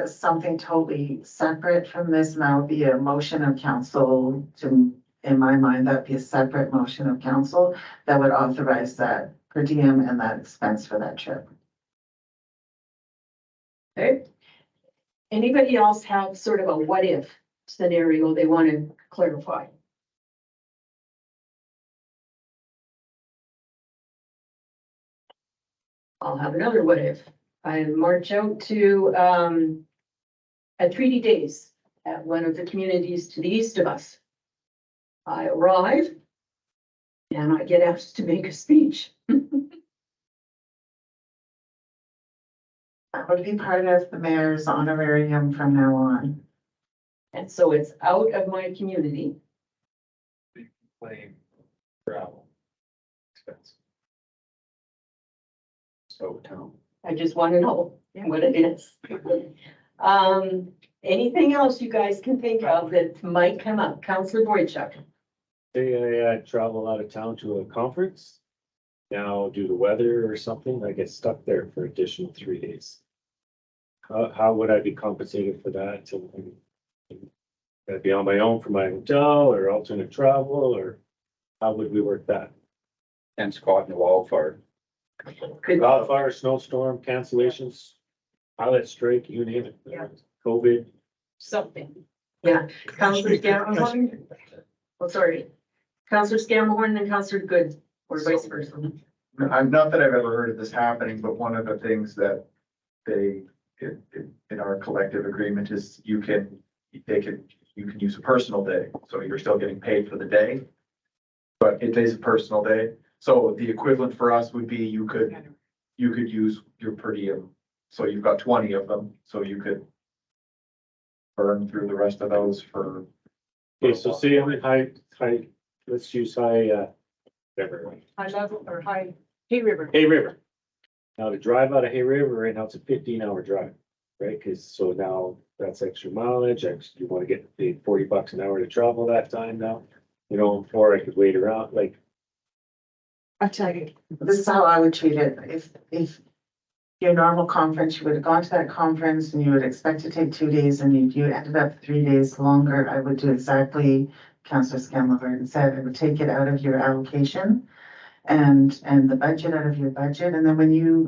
Something totally separate from this, and that would be a motion of council to, in my mind, that'd be a separate motion of council that would authorize that per diem and that expense for that trip. Okay. Anybody else have sort of a what if scenario they want to clarify? I'll have another what if. I march out to at Treaty Days at one of the communities to the east of us. I arrive and I get asked to make a speech. That would be part of the mayor's honorarium from now on. And so it's out of my community. Claim travel expense. So town. I just want to know what it is. Anything else you guys can think of that might come up? Counselor Boychuk. Say I travel out of town to a conference. Now, due to weather or something, I get stuck there for additional 3 days. How would I be compensated for that? And would I be on my own for my hotel or alternate travel, or how would we work that? And caught in the wildfire. Wildfire, snowstorm, cancellations, pilot strike, you name it. Yeah. COVID. Something. Yeah, Counselor Scammahorn. Oh, sorry. Counselor Scammahorn and Counselor Good, or vice versa. I'm not that I've ever heard of this happening, but one of the things that they, in our collective agreement is you can use a personal day, so you're still getting paid for the day. But it is a personal day, so the equivalent for us would be you could use your per diem. So you've got 20 of them, so you could burn through the rest of those for. Okay, so say I'm in high, let's use high level or high, Hay River. Hay River. Now to drive out of Hay River, right now it's a 15-hour drive, right? Cause so now that's extra mileage, you wanna get paid $40 an hour to travel that time now, you know, or I could wait around, like. I tell you, this is how I would treat it. If your normal conference, you would have gone to that conference and you would expect to take 2 days and you ended up 3 days longer, I would do exactly Councillor Scanlon said. I would take it out of your allocation and the budget out of your budget. And then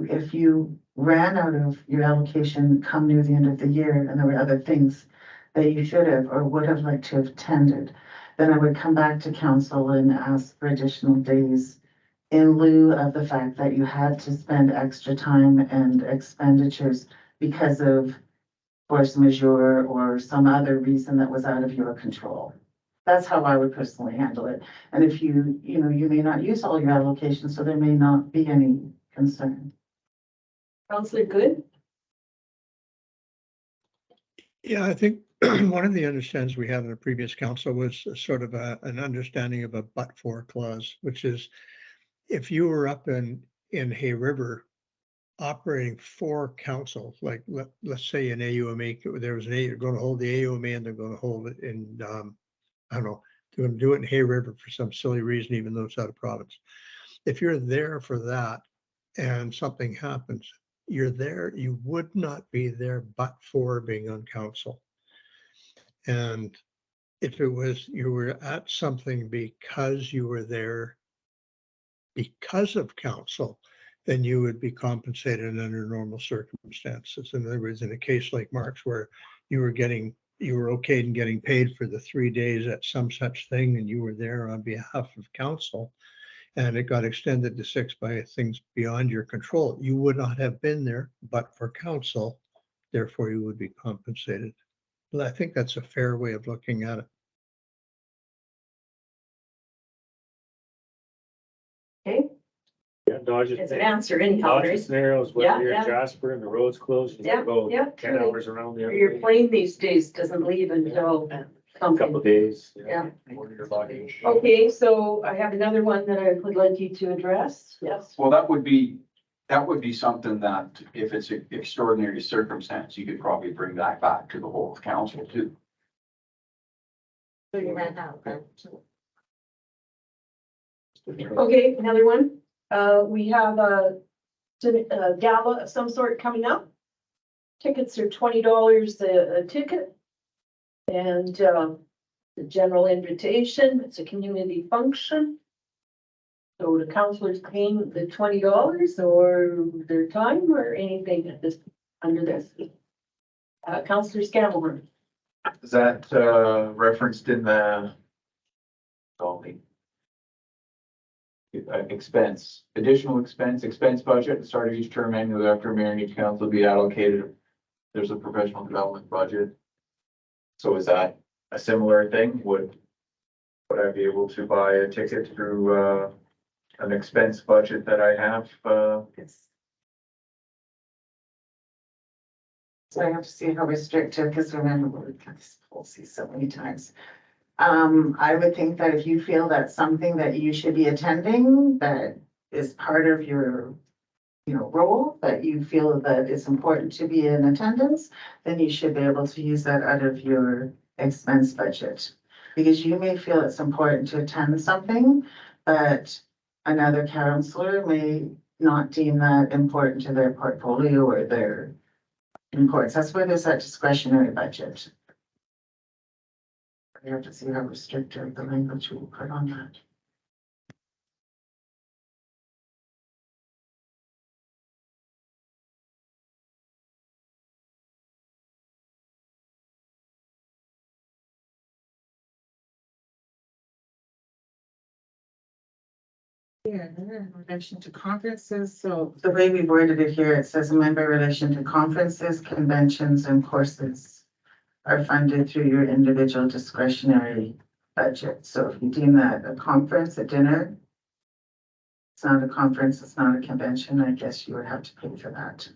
if you ran out of your allocation come near the end of the year and there were other things that you should have or would have liked to have attended, then I would come back to council and ask for additional days in lieu of the fact that you had to spend extra time and expenditures because of force majeure or some other reason that was out of your control. That's how I would personally handle it. And if you may not use all your allocations, so there may not be any concern. Counselor Good? Yeah, I think one of the understandings we had in the previous council was sort of an understanding of a but-for clause, which is if you were up in Hay River operating for council, like let's say in AUMA, there was they're going to hold the AUMA and they're going to hold it in I don't know, they're gonna do it in Hay River for some silly reason, even though it's out of province. If you're there for that and something happens, you're there, you would not be there but for being on council. And if it was, you were at something because you were there because of council, then you would be compensated under normal circumstances. In other words, in a case like Mark's where you were okay in getting paid for the 3 days at some such thing, and you were there on behalf of council, and it got extended to 6 by things beyond your control, you would not have been there but for council, therefore you would be compensated. Well, I think that's a fair way of looking at it. Okay, Yeah, Dodge it's an answer anyhow, Dodge right? scenarios, Yeah, whether you're yeah. in Jasper and the road's closed, you Yeah, can go yeah, 10 truly. hours around the other Your way. plane these days doesn't leave until Couple something. of days. Yeah. Order your luggage. Okay, so I have another one that I would like you to address. Yes. Well, that would be something that if it's an extraordinary circumstance, you could probably bring that back to the whole council too. Figure that out then. Okay, another one. We have a gala of some sort coming up. Tickets are $20 a ticket. And the general invitation, it's a community function. So the councilors paying the $20 or their time or anything at this, under this. Councilor Scanlon. Is that referenced in the additional expense budget at the start of each term annually after mayor and each council be allocated? There's a professional development budget. So is that a similar thing? Would I be able to buy a ticket through an expense budget that I have? So I have to see how restrictive, because remember, we've got this policy so many times. I would think that if you feel that's something that you should be attending, that is part of your, role, that you feel that it's important to be in attendance, then you should be able to use that out of your expense budget. Because you may feel it's important to attend something, but another counselor may not deem that important to their portfolio or their importance. That's where there's that discretionary budget. We have to see how restrictive the language will put on that. Yeah, in relation to conferences, so the way we worded it here, it says a member in relation to conferences, conventions, and courses are funded through your individual discretionary budget. So if you deem that a conference, a dinner, it's not a conference, it's not a convention, I guess you would have to pay for that.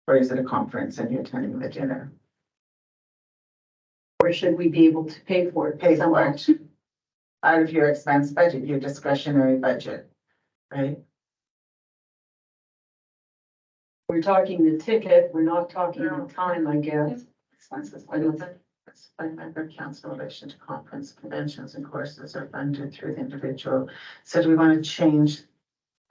Or is it a conference and you're attending the dinner? Or should we be able to pay for it? Pay for it out of your expense budget, your discretionary budget, right? We're talking the ticket, we're not talking the time, I guess. Expenses, by member council in relation to conference, conventions, and courses are funded through the individual. So do we want to change,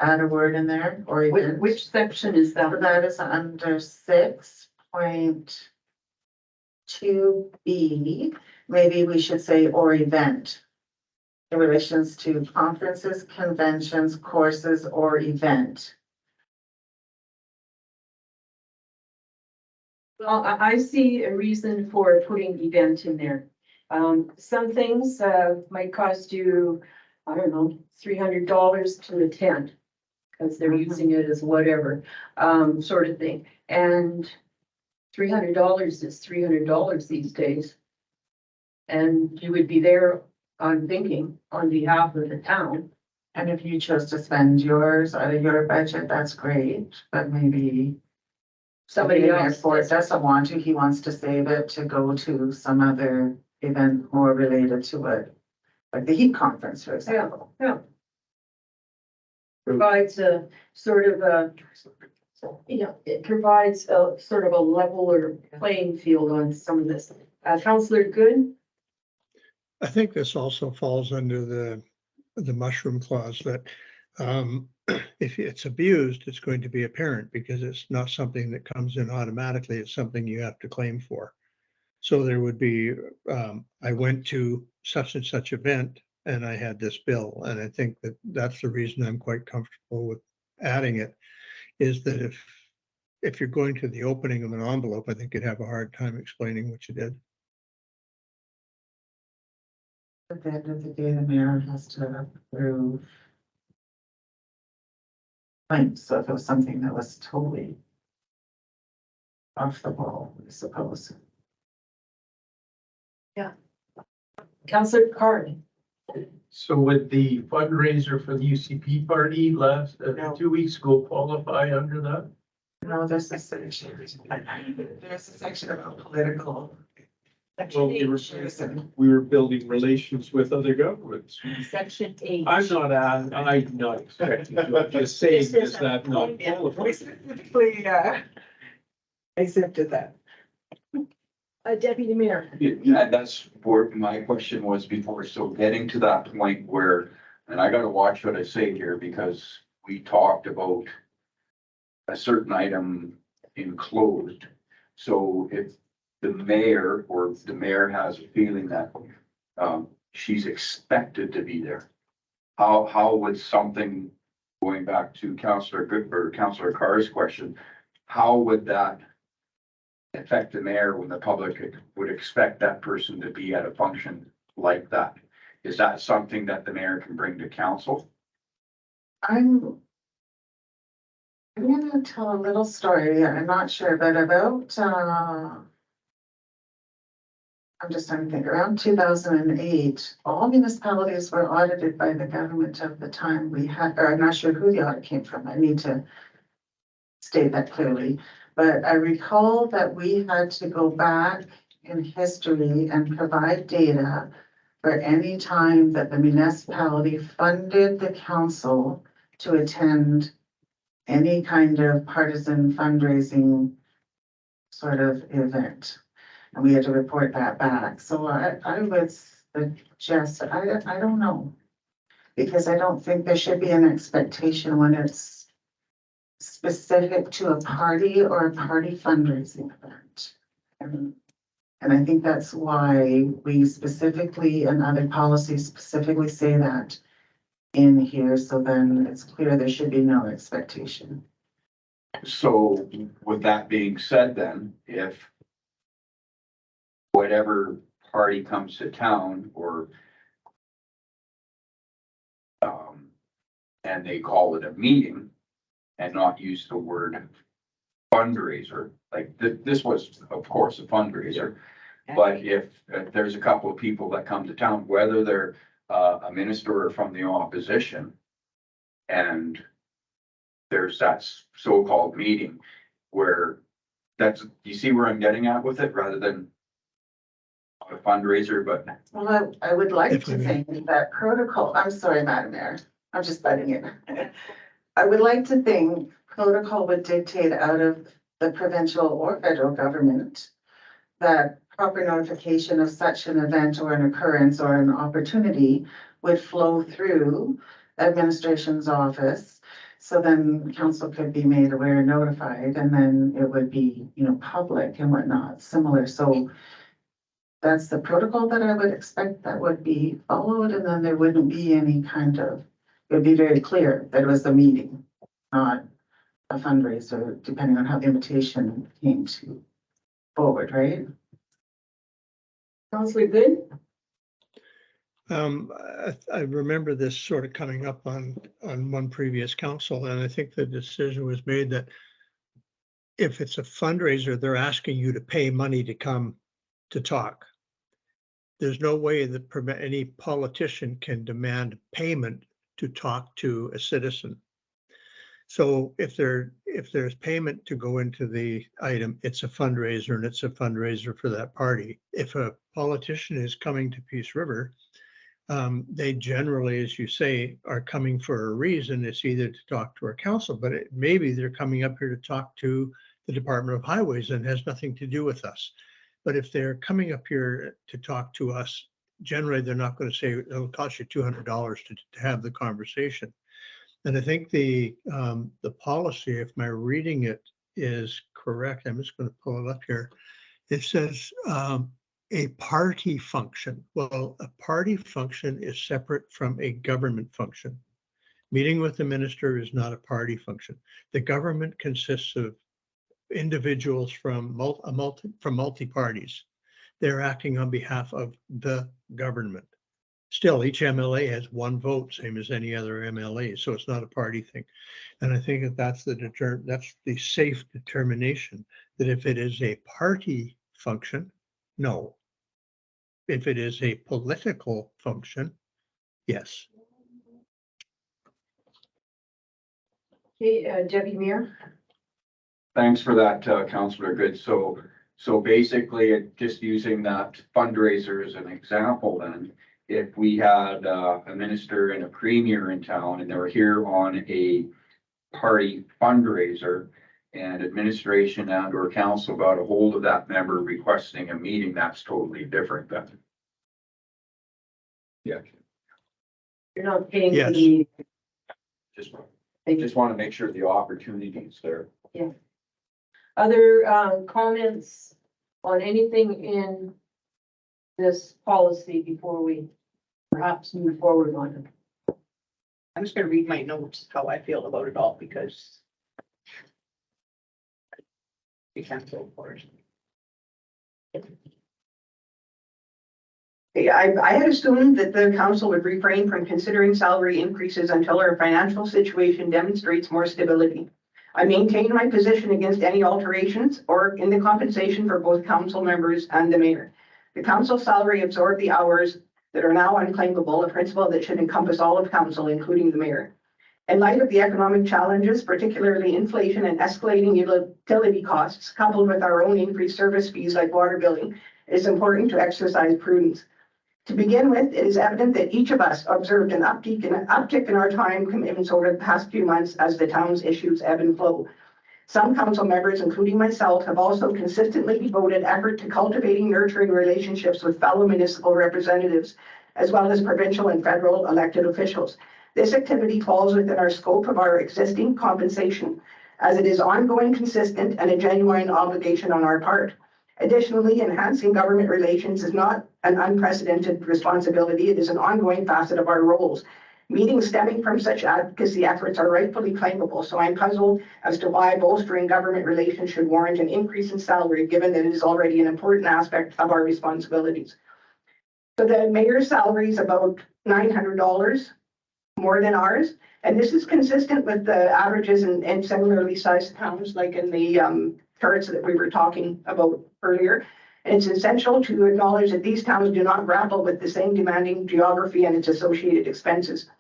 add a word in there, or event? Which section is So that? that is under 6.2B. Maybe we should say or event. In relations to conferences, conventions, courses, or event. Well, I see a reason for putting event in there. Some things, might cost you, I don't know, $300 to attend. Because they're using it as whatever, sort of thing. And $300 is $300 these days. And you would be there, I'm thinking, on behalf of the town. And if you chose to spend yours out of your budget, that's great, but maybe Somebody else. therefore doesn't want to, he wants to save it to go to some other event more related to it. Like the heat conference, for example. Yeah. Provides a sort of a Yeah, it provides a sort of a leveler playing field on some of this. Counselor Good? I think this also falls under the mushroom clause that if it's abused, it's going to be apparent because it's not something that comes in automatically. It's something you have to claim for. So there would be, I went to such and such event and I had this bill. And I think that that's the reason I'm quite comfortable with adding it, is that if you're going to the opening of an envelope, I think you'd have a hard time explaining what you did. At the end of the day, the mayor has to approve claims, so if it was something that was totally off the wall, I suppose. Counselor Carney? So would the fundraiser for the UCP party last, No. 2 weeks ago qualify under that? No, there's a section, about political. Well, we were building relations with other governments. Section 8. I'm not expecting, to. I'm just saying, does that not qualify? We specifically, accepted that. Deputy Mayor? And that's where my question was before, so getting to that point where, and I gotta watch what I say here, because we talked about a certain item enclosed. So if the mayor or the mayor has a feeling that she's expected to be there, how would something, going back to Councillor Good or Councillor Carr's question, how would that affect the mayor when the public would expect that person to be at a function like that? Is that something that the mayor can bring to council? I'm gonna tell a little story. I'm not sure, but about, I'm just trying to think, around 2008, all municipalities were audited by the government of the time we had, or I'm not sure who the audit came from. I need to state that clearly. But I recall that we had to go back in history and provide data for any time that the municipality funded the council to attend any kind of partisan fundraising sort of event. And we had to report that back. So I would suggest, I don't know. Because I don't think there should be an expectation when it's specific to a party or a party fundraising event. And I think that's why we specifically, and other policies specifically say that in here, so then it's clear there should be no expectation. So with that being said, then, if whatever party comes to town or and they call it a meeting and not use the word fundraiser, like this was, of course, a fundraiser. But if there's a couple of people that come to town, whether they're a minister or from the opposition, and there's that so-called meeting where you see where I'm getting at with it, rather than a fundraiser, but Well, I would like to think that protocol, I'm sorry, Madam Mayor, I'm just butting in. I would like to think protocol would dictate out of the provincial or federal government that proper notification of such an event or an occurrence or an opportunity would flow through administration's office. So then council could be made aware and notified, and then it would be, public and whatnot, similar. So that's the protocol that I would expect that would be followed, and then there wouldn't be any kind of, it would be very clear that it was a meeting, not a fundraiser, depending on how the invitation came to forward, right? Counselor Good? I remember this sort of coming up on one previous council, and I think the decision was made that if it's a fundraiser, they're asking you to pay money to come to talk. There's no way that any politician can demand payment to talk to a citizen. So if there's payment to go into the item, it's a fundraiser, and it's a fundraiser for that party. If a politician is coming to Peace River, They generally, as you say, are coming for a reason. It's either to talk to our council, but maybe they're coming up here to talk to the Department of Highways and has nothing to do with us. But if they're coming up here to talk to us, generally, they're not going to say it'll cost you $200 to have the conversation. And I think the policy, if my reading it is correct, I'm just going to pull it up here. It says a party function. Well, a party function is separate from a government function. Meeting with the minister is not a party function. The government consists of individuals from multi parties. They're acting on behalf of the government. Still, each MLA has one vote, same as any other MLA, so it's not a party thing. And I think that that's the safe determination that if it is a party function, no. If it is a political function, yes. Okay, Deputy Mayor? Thanks for that, Councillor Good. So basically, just using that fundraiser as an example, then, if we had a minister and a premier in town and they were here on a party fundraiser and administration and or council got a hold of that member requesting a meeting, that's totally different then. Yeah, You're not paying for Yes. the, just want to make sure the opportunity is there. other comments on anything in this policy before we perhaps move forward on it? I'm just gonna read my notes, how I feel about it all, because we can't go for it. Okay, I had assumed that the council would refrain from considering salary increases until our financial situation demonstrates more stability. I maintain my position against any alterations or in the compensation for both council members and the mayor. The council salary absorbed the hours that are now unclaimable, a principle that should encompass all of council, including the mayor. In light of the economic challenges, particularly inflation and escalating utility costs, coupled with our own increased service fees like water billing, it is important to exercise prudence. To begin with, it is evident that each of us observed an uptick in our time commitments over the past few months as the town's issues ebb and flow. Some council members, including myself, have also consistently devoted effort to cultivating, nurturing relationships with fellow municipal representatives, as well as provincial and federal elected officials. This activity falls within our scope of our existing compensation, as it is ongoing, consistent, and a genuine obligation on our part. Additionally, enhancing government relations is not an unprecedented responsibility. It is an ongoing facet of our roles. Meetings stemming from such advocacy efforts are rightfully claimable, so I'm puzzled as to why bolstering government relations should warrant an increase in salary, given that it is already an important aspect of our responsibilities. So the mayor's salary is about $900 more than ours, and this is consistent with the averages in similarly sized towns, like in the charts that we were talking about earlier. And it's essential to acknowledge that these towns do not grapple with the same demanding geography and its associated expenses.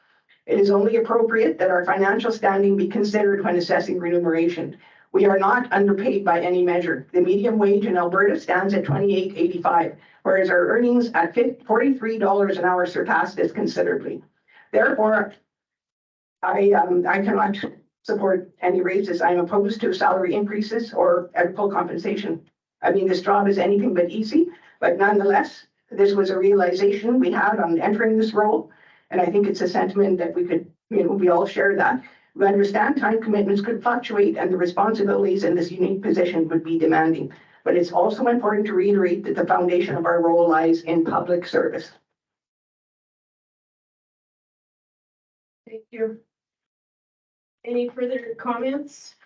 It is only appropriate that our financial standing be considered when assessing remuneration. We are not underpaid by any measure. The median wage in Alberta stands at $28.85, whereas our earnings at $43 an hour surpass this considerably. Therefore, I cannot support any raises. I'm opposed to salary increases or at full compensation. I mean, this job is anything but easy, but nonetheless, this was a realization we had on entering this role. And I think it's a sentiment that we could, we all share that. We understand time commitments could fluctuate and the responsibilities in this unique position would be demanding. But it's also important to reiterate that the foundation of our role lies in public service. Thank you. Any further comments?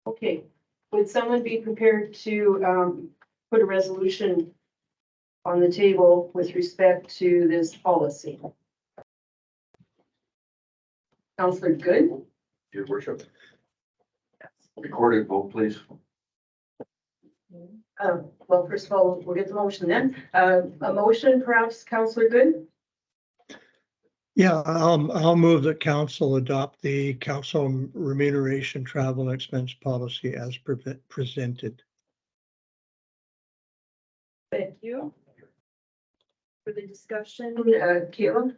Okay, would someone be prepared to put a resolution on the table with respect to this policy? Councillor Good? Your worship. Recorded vote, please. Well, first of all, we'll get the motion then. A motion, perhaps, Councillor Good? Yeah, I'll move that council adopt the council remuneration travel and expense policy as presented. Thank you. For the discussion, Kayla?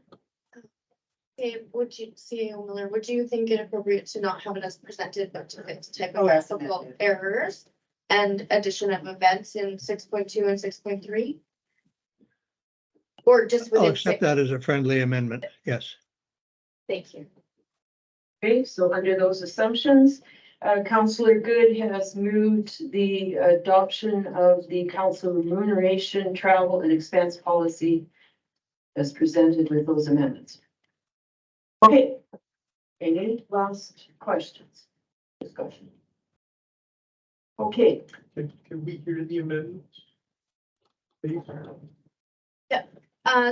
Okay, C.A. Miller, would you think it appropriate to not have it as presented, but to fix type of Oh, as graphical amended. errors? And addition of events in 6.2 and 6.3? Or just I'll within accept 6? that as a friendly amendment. Yes. Thank you. Okay, so under those assumptions, Councillor Good has moved the adoption of the council remuneration, travel and expense policy as presented with those amendments. Okay. Any last questions? Discussion. Okay, Can we hear the amendments? Please.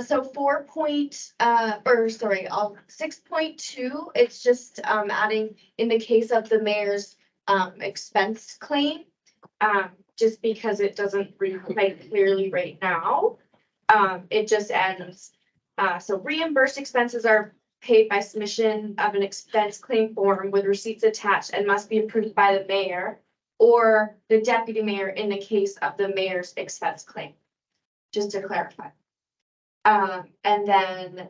So 6.2, it's just adding in the case of the mayor's expense claim. Just because it doesn't read quite clearly right now. It just adds, so reimbursed expenses are paid by submission of an expense claim form with receipts attached and must be approved by the mayor or the deputy mayor in the case of the mayor's expense claim. Just to clarify. And then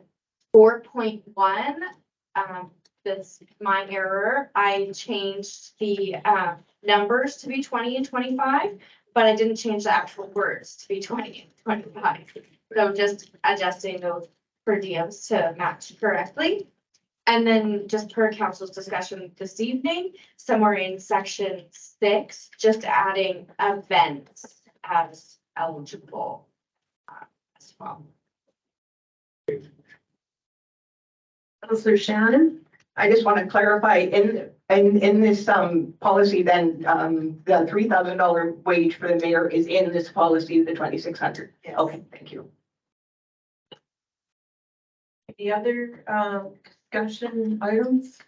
4.1, that's my error. I changed the numbers to be 20 and 25, but I didn't change the actual words to be 20 and 25. So I'm just adjusting those per diems to match correctly. And then just per council's discussion this evening, somewhere in section 6, just adding events as eligible as well. Councillor Shannon? I just want to clarify in this policy, then the $3,000 wage for the mayor is in this policy, the 2,600. Yes. Okay, thank you. Any other discussion items?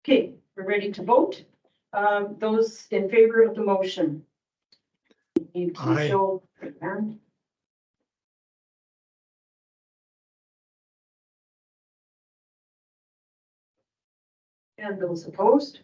Okay, we're ready to vote. Those in favor of the motion? You can Aye. show your hand. And those opposed?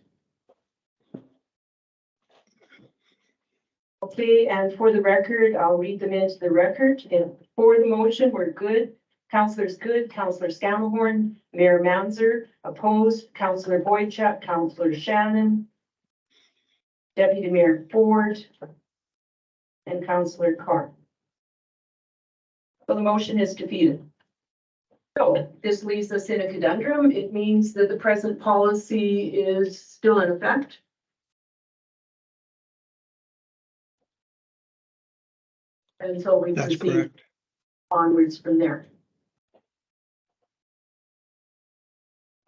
Okay, and for the record, I'll read them into the record. And for the motion, we're good. Councillors Good, Councillor Scannahorn, Mayor Manzer, opposed, Councillor Boychuk, Councillor Shannon, Deputy Mayor Ford, and Councillor Carr. So the motion is defeated. So this leaves us in a conundrum. It means that the present policy is still in effect. Until we That's proceed correct. onwards from there.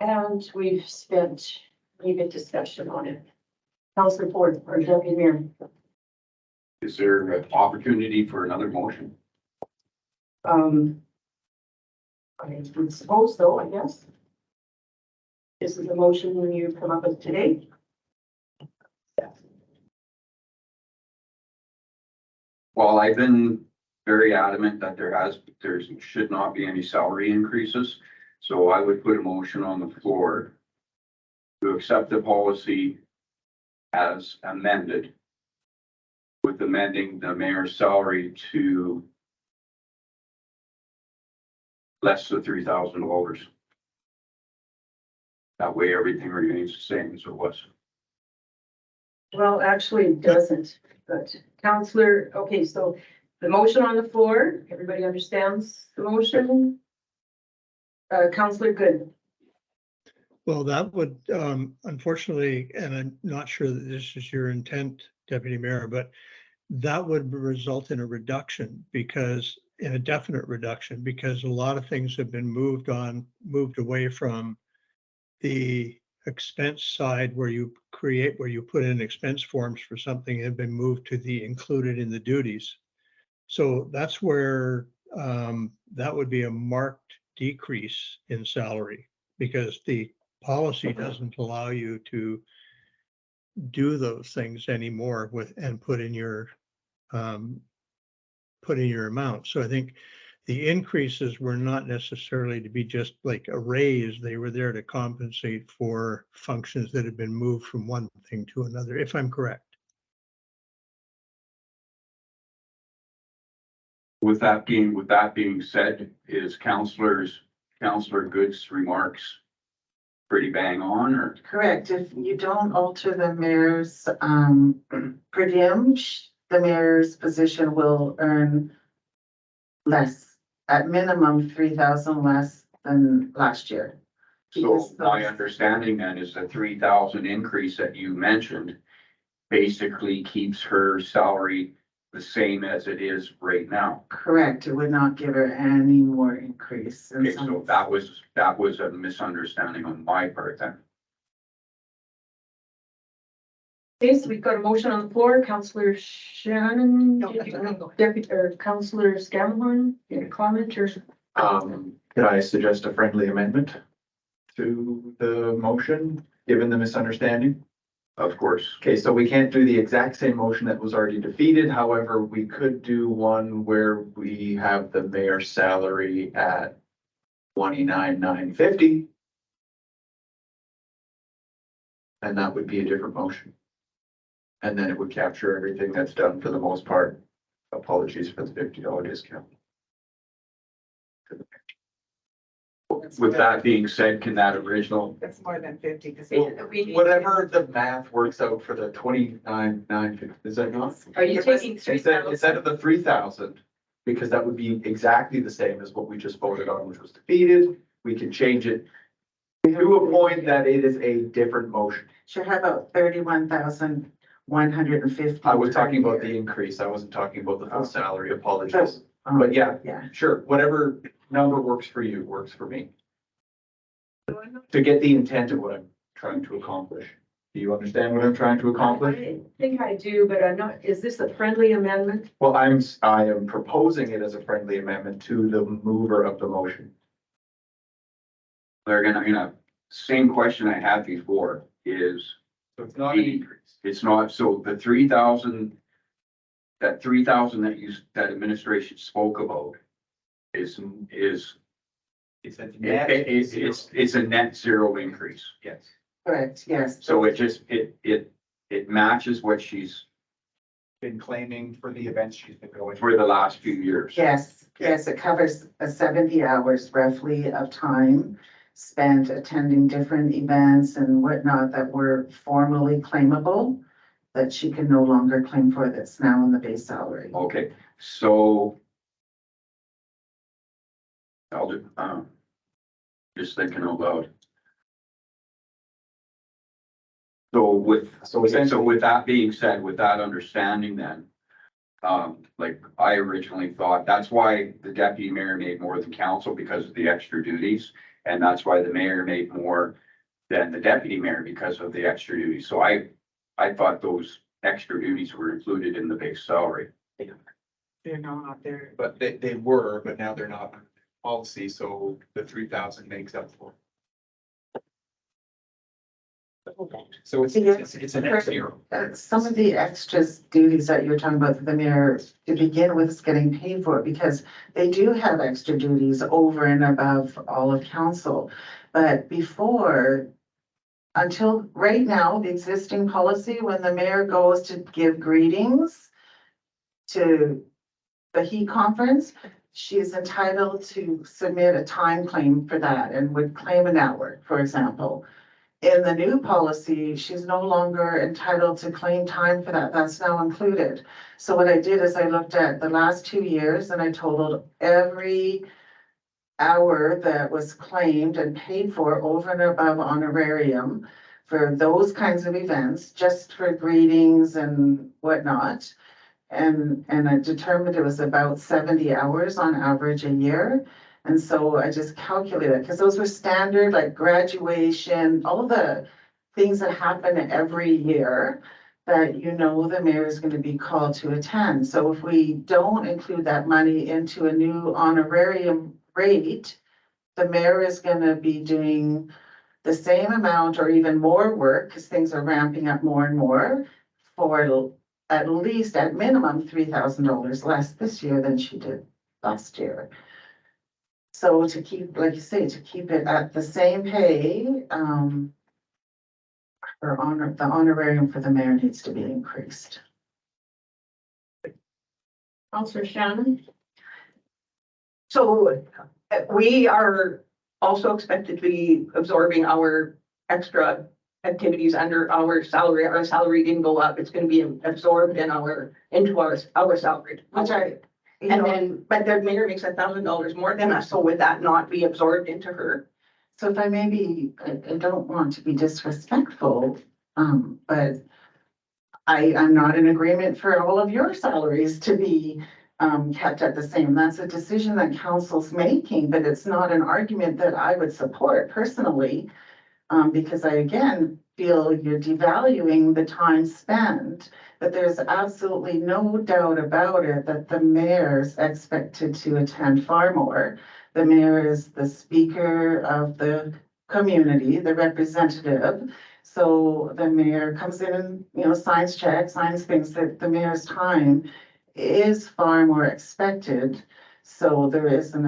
And we've spent a good discussion on it. Councillor Ford, or Deputy Mayor. Is there an opportunity for another motion? I would suppose so, I guess. This is the motion you come up with today. Well, I've been very adamant that there should not be any salary increases. So I would put a motion on the floor to accept the policy as amended, with amending the mayor's salary to less than $3,000. That way everything remains the same as it was. Well, actually, it doesn't, but Councillor, okay, so the motion on the floor, everybody understands the motion? Councillor Good. Well, that would, unfortunately, and I'm not sure that this is your intent, Deputy Mayor, but that would result in a reduction because, in a definite reduction, because a lot of things have been moved away from the expense side where you put in expense forms for something have been moved to the included in the duties. So that's where that would be a marked decrease in salary because the policy doesn't allow you to do those things anymore and put in your amount. So I think the increases were not necessarily to be just like a raise. They were there to compensate for functions that have been moved from one thing to another, if I'm correct. With that being said, is Counselor Good's remarks pretty bang on, or? Correct. If you don't alter the mayor's, per diem, the mayor's position will earn less, at minimum 3,000 less than last year. So Because my those- understanding then is the 3,000 increase that you mentioned basically keeps her salary the same as it is right now. Correct, it would not give her any more increase. in Okay, so some- that was a misunderstanding on my part then. Okay, so we've got a motion on the floor. Counselor Shannon, No, that's okay. Deputy, or Counselor Scavahorn, any comment or? Could I suggest a friendly amendment to the motion, given the misunderstanding? Of course. Okay, so we can't do the exact same motion that was already defeated. However, we could do one where we have the mayor's salary at 29,950. And that would be a different motion. And then it would capture everything that's done for the most part. Apologies for the $50 discount. With that being said, can that original, It's more than 50, because. Whatever the math works out for the 29,950, is that not? Are you taking Instead of the 3,000, because that would be exactly the same as what we just voted on, which was defeated, we can change it to a point that it is a different motion. Sure, how about 31,150? I was talking about the increase. I wasn't talking about the full salary. Apologies. Oh, But yeah, yeah, sure, whatever number works for you, works for me. To get the intent of what I'm trying to accomplish. Do you understand what I'm trying to accomplish? I think I do, but I'm not, is this a friendly amendment? Well, I am proposing it as a friendly amendment to the mover of the motion. they're gonna, same question I had before is, So it's not an increase. it's not, so the 3,000, that 3,000 that administration spoke about is It's a it's a net zero increase. Yes. correct, yes. So it just, it matches what she's Been claiming for the events she's been going for the last few years. Yes, yes, it covers 70 hours roughly of time spent attending different events and whatnot that were formally claimable, that she can no longer claim for, that's now in the base salary. Okay, so I'll do, just thinking out loud. So with that being said, with that understanding then, like I originally thought, that's why the deputy mayor made more than council because of the extra duties. And that's why the mayor made more than the deputy mayor because of the extra duties. So I thought those extra duties were included in the base salary. They're not there. But they were, but now they're not policy, so the 3,000 makes up for. So it's a net zero. Some of the extras duties that you're talking about, the mayor, to begin with, is getting paid for it because they do have extra duties over and above all of council. But before, until right now, the existing policy, when the mayor goes to give greetings to the HE conference, she is entitled to submit a time claim for that and would claim an hour, for example. In the new policy, she's no longer entitled to claim time for that. That's now included. So what I did is I looked at the last 2 years and I totaled every hour that was claimed and paid for over and above honorarium for those kinds of events, just for greetings and whatnot. And I determined it was about 70 hours on average a year. And so I just calculated, because those were standard, like graduation, all the things that happen every year that you know the mayor is going to be called to attend. So if we don't include that money into a new honorarium rate, the mayor is going to be doing the same amount or even more work, because things are ramping up more and more, for at least, at minimum, $3,000 less this year than she did last year. So to keep, like you say, to keep it at the same pay, the honorarium for the mayor needs to be increased. Counselor Shannon? So we are also expected to be absorbing our extra activities under our salary. Our salary didn't go up. It's gonna be absorbed in into our salary. Which I, you And know, then, but the mayor makes $1,000 more than us, so would that not be absorbed into her? so if I I don't want to be disrespectful, but I'm not in agreement for all of your salaries to be kept at the same. That's a decision that council's making, but it's not an argument that I would support personally. Because I again feel you're devaluing the time spent, but there's absolutely no doubt about it that the mayor's expected to attend far more. The mayor is the speaker of the community, the representative. So the mayor comes in and, you know, signs checks, signs things, that the mayor's time is far more expected. So there is an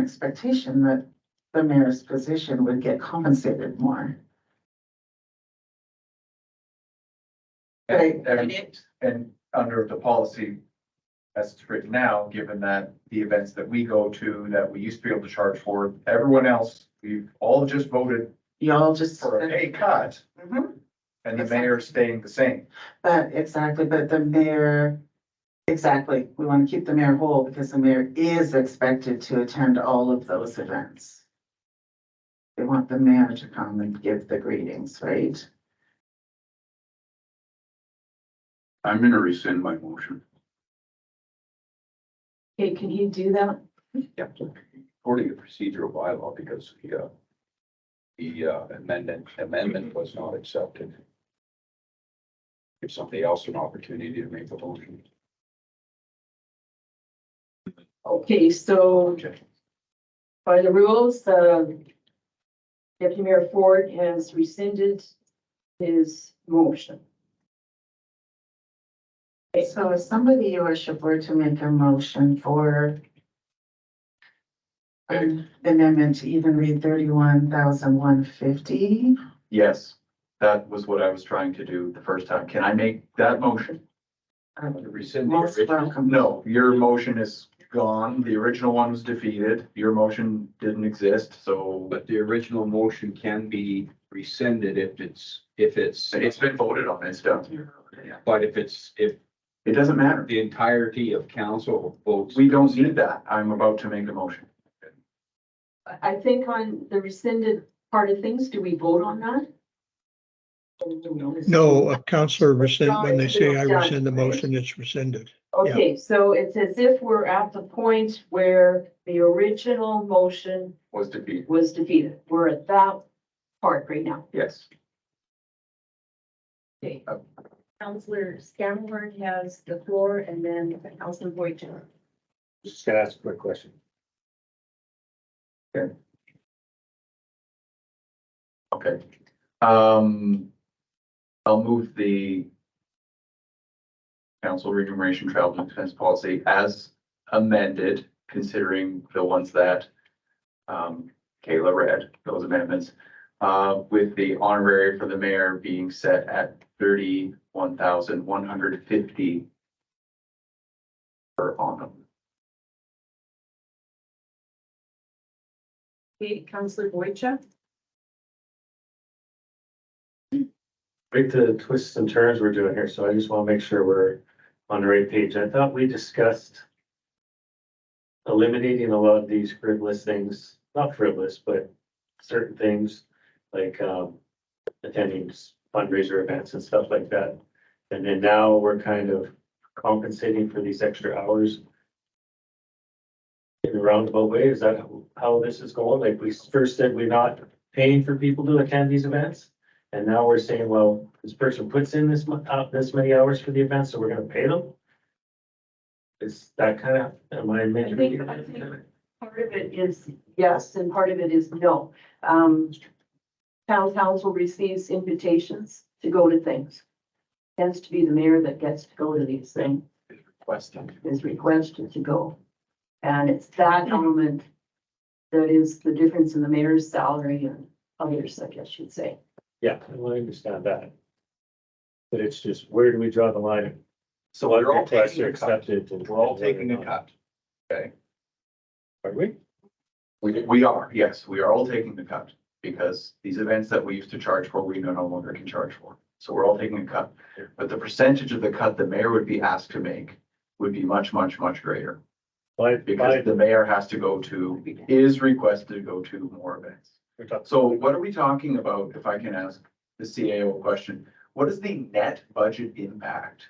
expectation that the mayor's position would get compensated more. And under the policy as it's written now, given that the events that we go to, that we used to be able to charge for, everyone else, we've all just voted Y'all just. for a pay cut Mhm. and the mayor's staying the same. But the mayor, exactly, we want to keep the mayor whole because the mayor is expected to attend all of those events. They want the mayor to come and give the greetings, right? I'm gonna rescind my motion. Okay, can you do that? Yeah, according to procedural bylaw, because the amendment was not accepted. Give somebody else an opportunity to make the motion. Okay, so Okay. by the rules, Deputy Mayor Ford has rescinded his motion. So if somebody, your worship, were to make a motion for the amendment to even read 31,150. Yes, that was what I was trying to do the first time. Can I make that motion? Rescind the Most original. welcome. No, your motion is gone. The original one was defeated. Your motion didn't exist, so But the original motion can be rescinded if it's, it's been voted on. It's done. but if It doesn't matter. the entirety of council votes. We don't need that. I'm about to make a motion. I think on the rescinded part of things, do we vote on that? No, a counselor rescind, when they say I Done, rescind the right? motion, it's rescinded. Okay, so it's as if we're at the point where the original motion Was defeated. was defeated. We're at that part right now. Yes. Okay. Counselor Scamborn has the floor and then Counselor Boyton. Just gonna ask a quick question. Okay. I'll move the council remuneration travel and expense policy as amended, considering the ones that Kayla read, those amendments, with the honorary for the mayor being set at 31,150 per annum. Okay, Counselor Boycha. Break the twists and turns we're doing here, so I just want to make sure we're on the right page. I thought we discussed eliminating a lot of these frivolous things, not frivolous, but certain things like attending fundraiser events and stuff like that. And then now we're kind of compensating for these extra hours in a roundabout way. Is that how this is going? Like we first said, we're not paying for people to attend these events. And now we're saying, well, this person puts in this many hours for the event, so we're gonna pay them? Is that kind of, am I I making? think part of it is yes, and part of it is no. Town council receives invitations to go to things. Tends to be the mayor that gets to go to these things, is requested to go. And it's that element that is the difference in the mayor's salary and others, I guess you'd say. Yeah, well, I understand that. But it's just, where do we draw the line? So what We're all requests taking are a cut. accepted? And We're all taking a cut. Okay. Are we? We are, yes, we are all taking the cut because these events that we used to charge for, we no longer can charge for. So we're all taking a cut, but the percentage of the cut the mayor would be asked to make would be much, much, much greater. Because the mayor has to go to, is requested to go to more events. So what are we talking about, if I can ask the CAO question? What is the net budget impact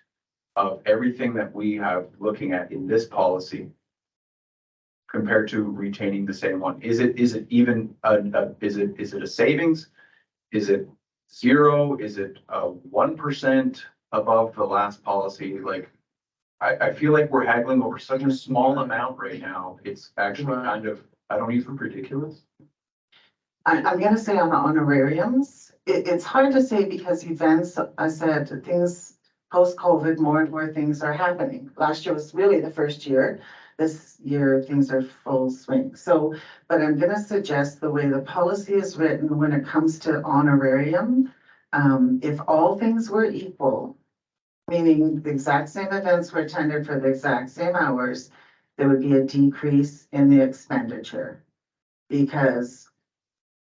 of everything that we have looking at in this policy compared to retaining the same one? Is it even, is it a savings? Is it zero? Is it 1% above the last policy? Like, I feel like we're haggling over such a small amount right now. It's actually kind of, I don't even ridiculous. I'm gonna say on the honorariums, it's hard to say because events, I said, things post-COVID, more and more things are happening. Last year was really the first year. This year, things are full swing. So, but I'm gonna suggest the way the policy is written when it comes to honorarium, if all things were equal, meaning the exact same events were attended for the exact same hours, there would be a decrease in the expenditure. Because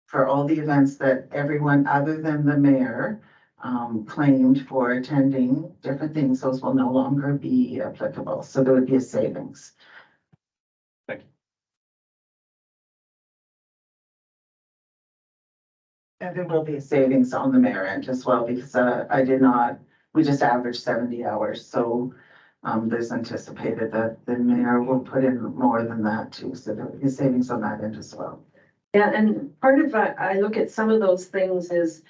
for all the events that everyone other than the mayor claimed for attending different things, those will no longer be applicable. So there would be a savings. Thank you. And there will be a savings on the mayor end as well, because we just averaged 70 hours. So there's anticipated that the mayor will put in more than that too. So there will be savings on that end as well. Yeah, and part of, I look at some of those things is,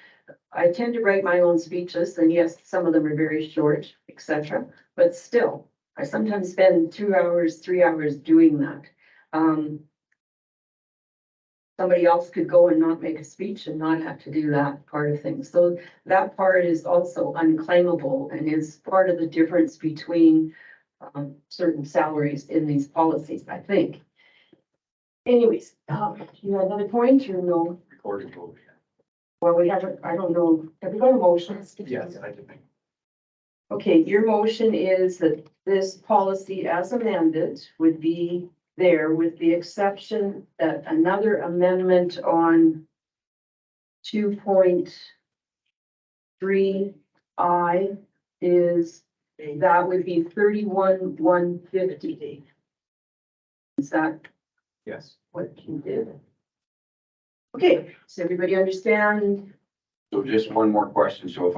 I tend to write my own speeches, and yes, some of them are very short, etc. But still, I sometimes spend 2 hours, 3 hours doing that. Somebody else could go and not make a speech and not have to do that part of things. So that part is also unclaimable and is part of the difference between certain salaries in these policies, I think. Anyways, you have another point or no? Recorded vote. Well, we haven't, I don't know, have we got a motion? Yes, I do think. Okay, your motion is that this policy as amended would be there with the exception that another amendment on 2.3I is, that would be 31,150. Is that Yes. what you did? Okay, does everybody understand? So just one more question. So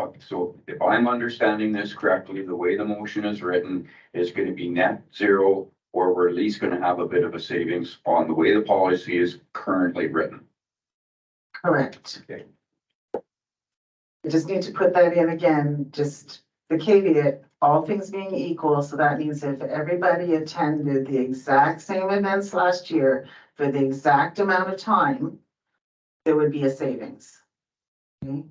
if I'm understanding this correctly, the way the motion is written is going to be net zero, or we're at least going to have a bit of a savings on the way the policy is currently written. Correct. Okay. You just need to put that in again, just the caveat, all things being equal. So that means if everybody attended the exact same events last year for the exact amount of time, there would be a savings. Okay?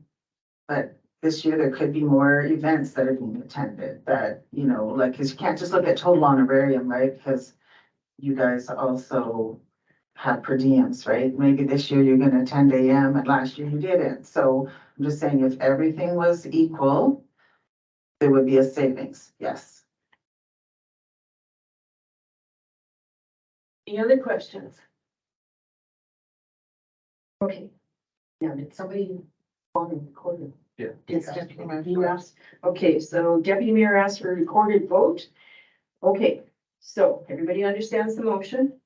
But this year there could be more events that are being attended that, you know, like, cause you can't just look at total honorarium, right? Because you guys also have per diems, right? Maybe this year you're gonna attend AM and last year you didn't. So I'm just saying if everything was equal, there would be a savings, yes. Any other questions? Okay. Now, did somebody on the recorded? Yeah. Did you ask? Okay, so Deputy Mayor asked for a recorded vote. Okay, so everybody understands the motion?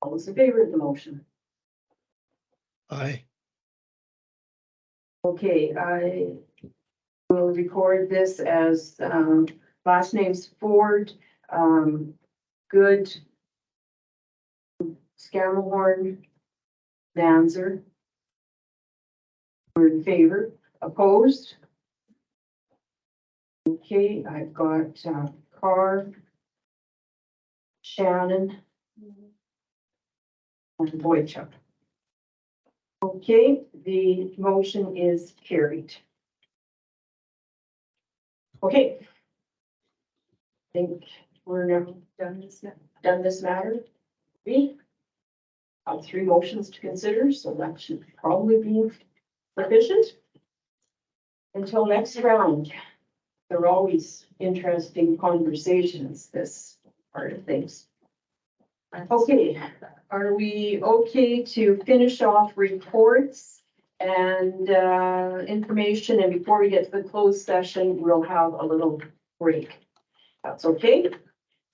All those in favor of the motion? Aye. Okay, I will record this as, last name's Ford, Good, Scammahorn, Danzer. We're in favor, opposed? Okay, I've got, Carr, Shannon, and Boychuk. Okay, the motion is carried. Okay. I think we're now done this matter. We have 3 motions to consider, so that should probably be sufficient. Until next round, they're always interesting conversations, this part of things. Okay, are we okay to finish off reports and information? And before we get to the closed session, we'll have a little break. That's okay.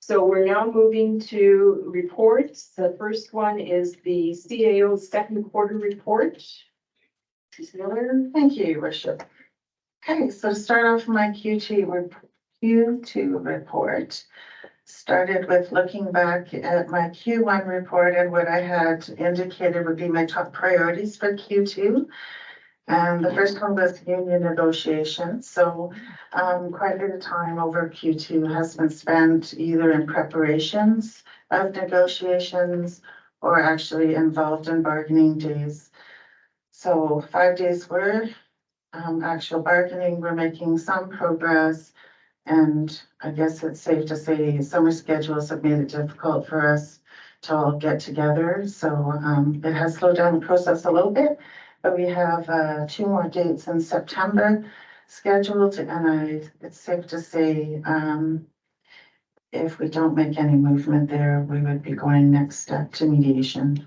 So we're now moving to reports. The first one is the CAO's second quarter report. Ms. Miller. Thank you, your worship. Okay, so to start off my Q2 report, started with looking back at my Q1 report and what I had indicated would be my top priorities for Q2. And the first one was union negotiations. So quite a bit of time over Q2 has been spent either in preparations of negotiations or actually involved in bargaining days. So 5 days were actual bargaining. We're making some progress. And I guess it's safe to say summer schedules have made it difficult for us to all get together. So it has slowed down the process a little bit, but we have 2 more dates in September scheduled. And it's safe to say if we don't make any movement there, we would be going next step to mediation.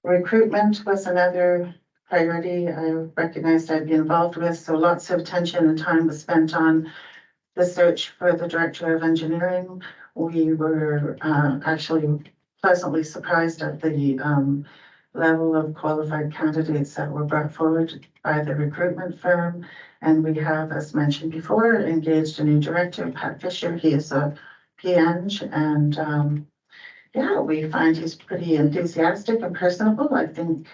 Recruitment was another priority I recognized I'd be involved with. So lots of attention and time was spent on the search for the director of engineering. We were actually pleasantly surprised at the level of qualified candidates that were brought forward by the recruitment firm. And we have, as mentioned before, engaged a new director, Pat Fisher. He is a PNG, and yeah, we find he's pretty enthusiastic and personable. I think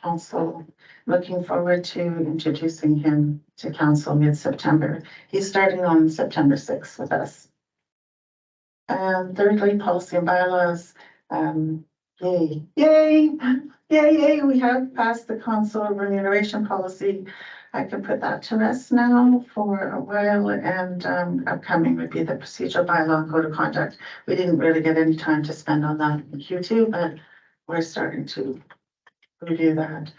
council looking forward to introducing him to council mid-September. He's starting on September 6th with us. And thirdly, policy and bylaws. Yay, yay, yay, we have passed the council remuneration policy. I can put that to rest now for a while, and upcoming would be the procedural bylaw and code of conduct. We didn't really get any time to spend on that in Q2, but we're starting to review that.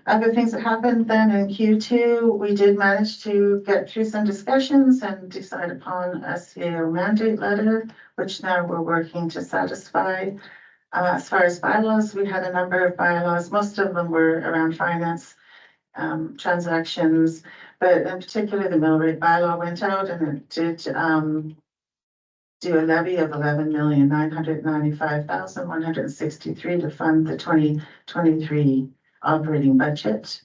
Other things that happened then in Q2, we did manage to get through some discussions and decide upon a CAO mandate letter, which now we're working to satisfy. As far as bylaws, we had a number of bylaws. Most of them were around finance transactions, but in particular, the mill rate bylaw went out and it did do a levy of 11,995,163 to fund the 2023 operating budget.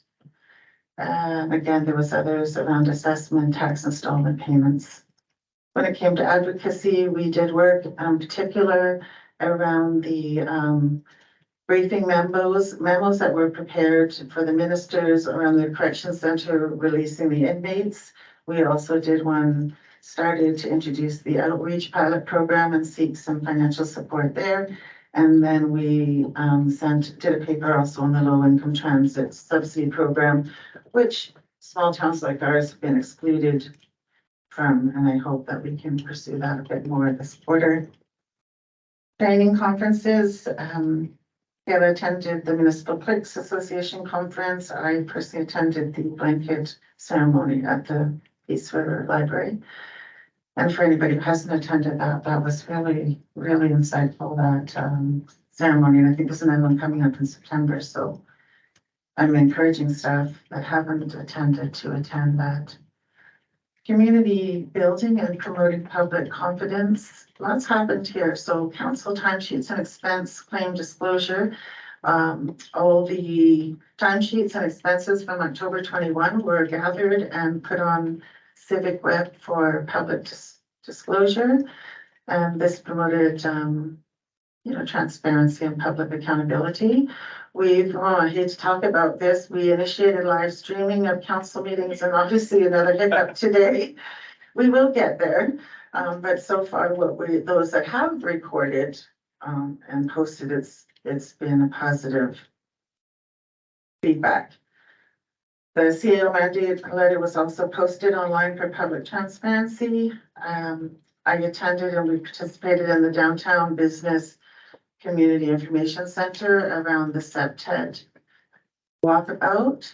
Again, there was others around assessment, tax installment payments. When it came to advocacy, we did work in particular around the briefing memos that were prepared for the ministers around the correction center releasing the inmates. We also did one, started to introduce the outreach pilot program and seek some financial support there. And then we did a paper also on the low income transit subsidy program, which small towns like ours have been excluded from, and I hope that we can pursue that a bit more this quarter. Training conferences, Gail attended the Municipal Clerks Association conference. I personally attended the blanket ceremony at the Peace River Library. And for anybody who hasn't attended that, that was really, really insightful, that ceremony. And I think there's another one coming up in September. So I'm encouraging staff that haven't attended to attend that. Community building and promoting public confidence. Lots happened here. So council timesheets and expense claim disclosure. All the timesheets and expenses from October 21 were gathered and put on Civic Web for public disclosure. And this promoted, transparency and public accountability. I hate to talk about this, we initiated live streaming of council meetings, and obviously another hiccup today. We will get there, but so far those that have recorded and posted, it's been a positive feedback. The CAO mandate letter was also posted online for public transparency. I attended and we participated in the Downtown Business Community Information Center around the SEPTED walkabout.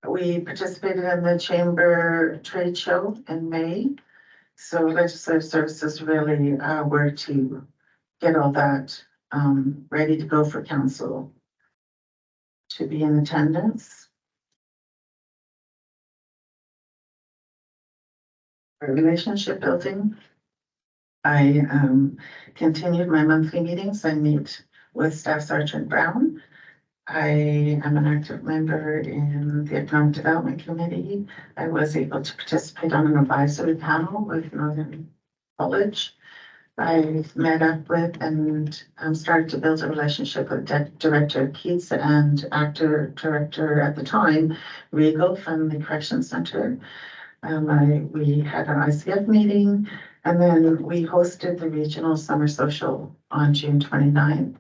We participated in the Chamber Trade Show in May. So legislative services really were to get all that, ready to go for council to be in attendance. For relationship building, I, continued my monthly meetings. I meet with Staff Sergeant Brown. I am an active member in the Economic Development Committee. I was able to participate on an advisory panel with Northern College. I met up with and started to build a relationship with Director Keats and actor director at the time, Regal from the Correction Center. We had an ICF meeting, and then we hosted the regional summer social on June 29th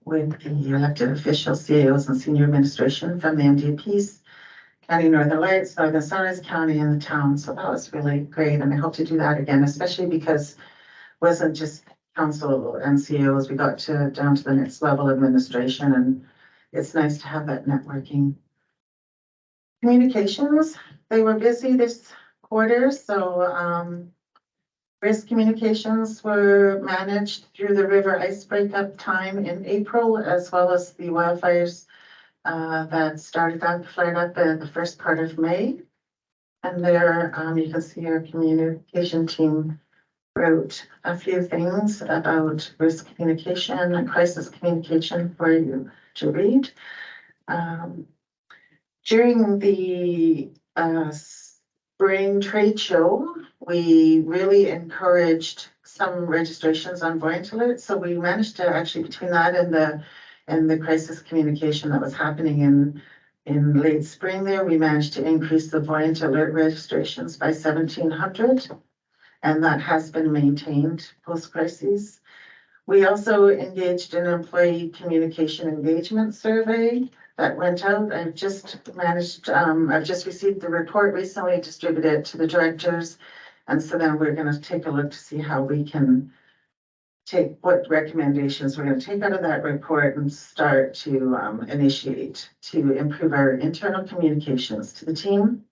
with the elected officials, CAOs and senior administration from the NDPs, County Northern Lights, Northern Sunrise County and the town. So that was really great. And I hope to do that again, especially because it wasn't just council and CAOs. We got down to the next level administration, and it's nice to have that networking. Communications, they were busy this quarter, so risk communications were managed through the river ice breakup time in April, as well as the wildfires that flared up in the first part of May. And there, you can see our communication team wrote a few things about risk communication and crisis communication for you to read. During the spring trade show, we really encouraged some registrations on Voyant Alert. So we managed to actually, between that and the crisis communication that was happening in late spring there, we managed to increase the Voyant Alert registrations by 1,700. And that has been maintained post-crisis. We also engaged in an employee communication engagement survey that went out. I've just received the report recently, distributed it to the directors. And so then we're going to take a look to see how we can take what recommendations we're going to take out of that report and start to initiate to improve our internal communications to the team.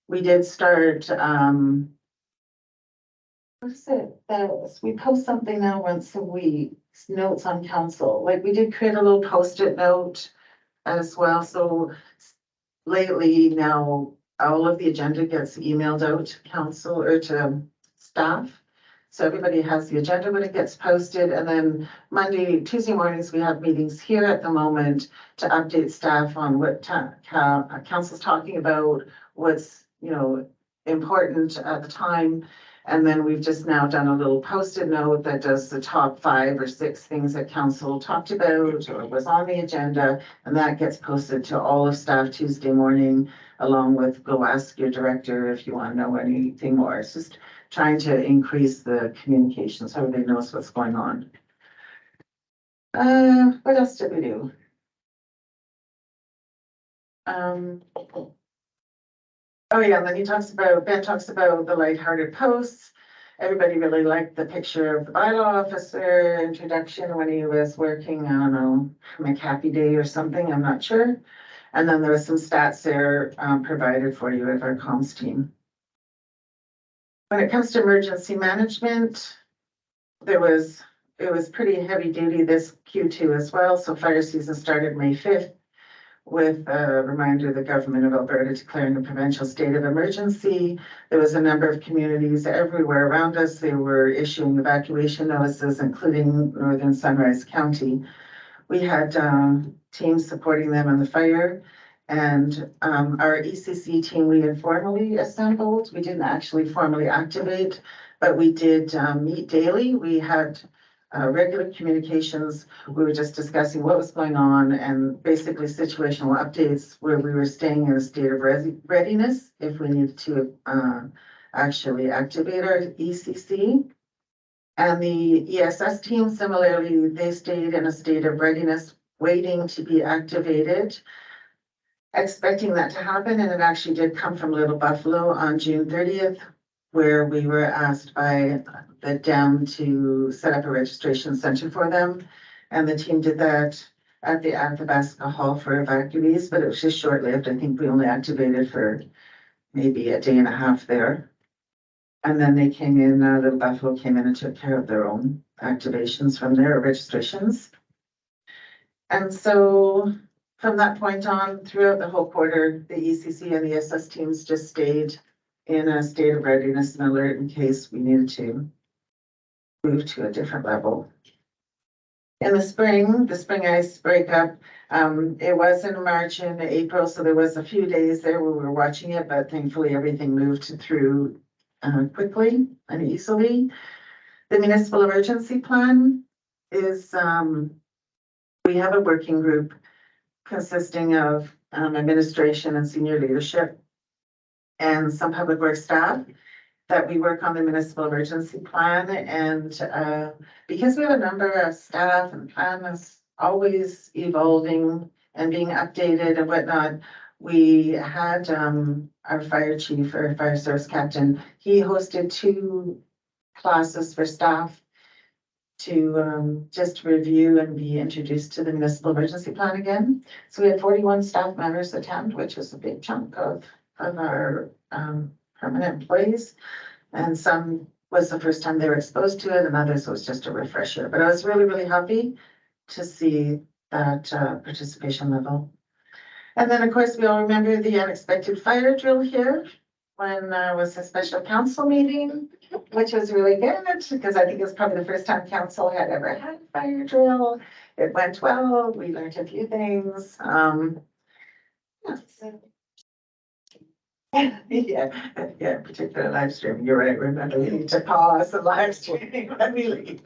We did start, we post something now once a week, notes on council. Like we did create a little post-it note as well. So lately now all of the agenda gets emailed out to council or to staff. So everybody has the agenda when it gets posted. And then Tuesday mornings, we have meetings here at the moment to update staff on what council's talking about, what's, important at the time. And then we've just now done a little post-it note that does the top 5 or 6 things that council talked about or was on the agenda. And that gets posted to all of staff Tuesday morning, along with go ask your director if you want to know anything more. It's just trying to increase the communication so everybody knows what's going on. What else did we do? Oh yeah, and then Ben talks about the lighthearted posts. Everybody really liked the picture of the bylaw officer introduction when he was working on McHappy Day or something, I'm not sure. And then there was some stats there provided for you with our comms team. When it comes to emergency management, it was pretty heavy duty this Q2 as well. So fire season started May 5th. With a reminder of the government of Alberta declaring a provincial state of emergency. There was a number of communities everywhere around us. They were issuing evacuation notices, including Northern Sunrise County. We had teams supporting them in the fire. And our ECC team, we informally assembled. We didn't actually formally activate, but we did meet daily. We had regular communications. We were just discussing what was going on and basically situational updates where we were staying in a state of readiness if we needed to actually activate our ECC. And the ESS team, similarly, they stayed in a state of readiness, waiting to be activated, expecting that to happen. And it actually did come from Little Buffalo on June 30th, where we were asked by the DEM to set up a registration center for them. And the team did that at the Athabasca Hall for evacuees, but it was just short-lived. I think we only activated for maybe a day and a half there. And then they came in, Little Buffalo came in and took care of their own activations from their registrations. And so from that point on, throughout the whole quarter, the ECC and the SS teams just stayed in a state of readiness and alert in case we needed to move to a different level. In the spring ice breakup, it was in March and April, so there was a few days there where we were watching it, but thankfully everything moved through quickly and easily. The municipal emergency plan is, we have a working group consisting of administration and senior leadership and some public works staff that we work on the municipal emergency plan. And because we have a number of staff and plan is always evolving and being updated and whatnot, we had our fire chief or fire service captain, he hosted 2 classes for staff to just review and be introduced to the municipal emergency plan again. So we had 41 staff members attend, which is a big chunk of our permanent employees. And some was the first time they were exposed to it, and others was just a refresher. But I was really, really happy to see that participation level. And then, of course, we all remember the unexpected fire drill here when there was a special council meeting, which was really good because I think it's probably the first time council had ever had a fire drill. It went well. We learned a few things. Yeah, particular live streaming. You're right. Remember, we need to pause the live streaming when we leave.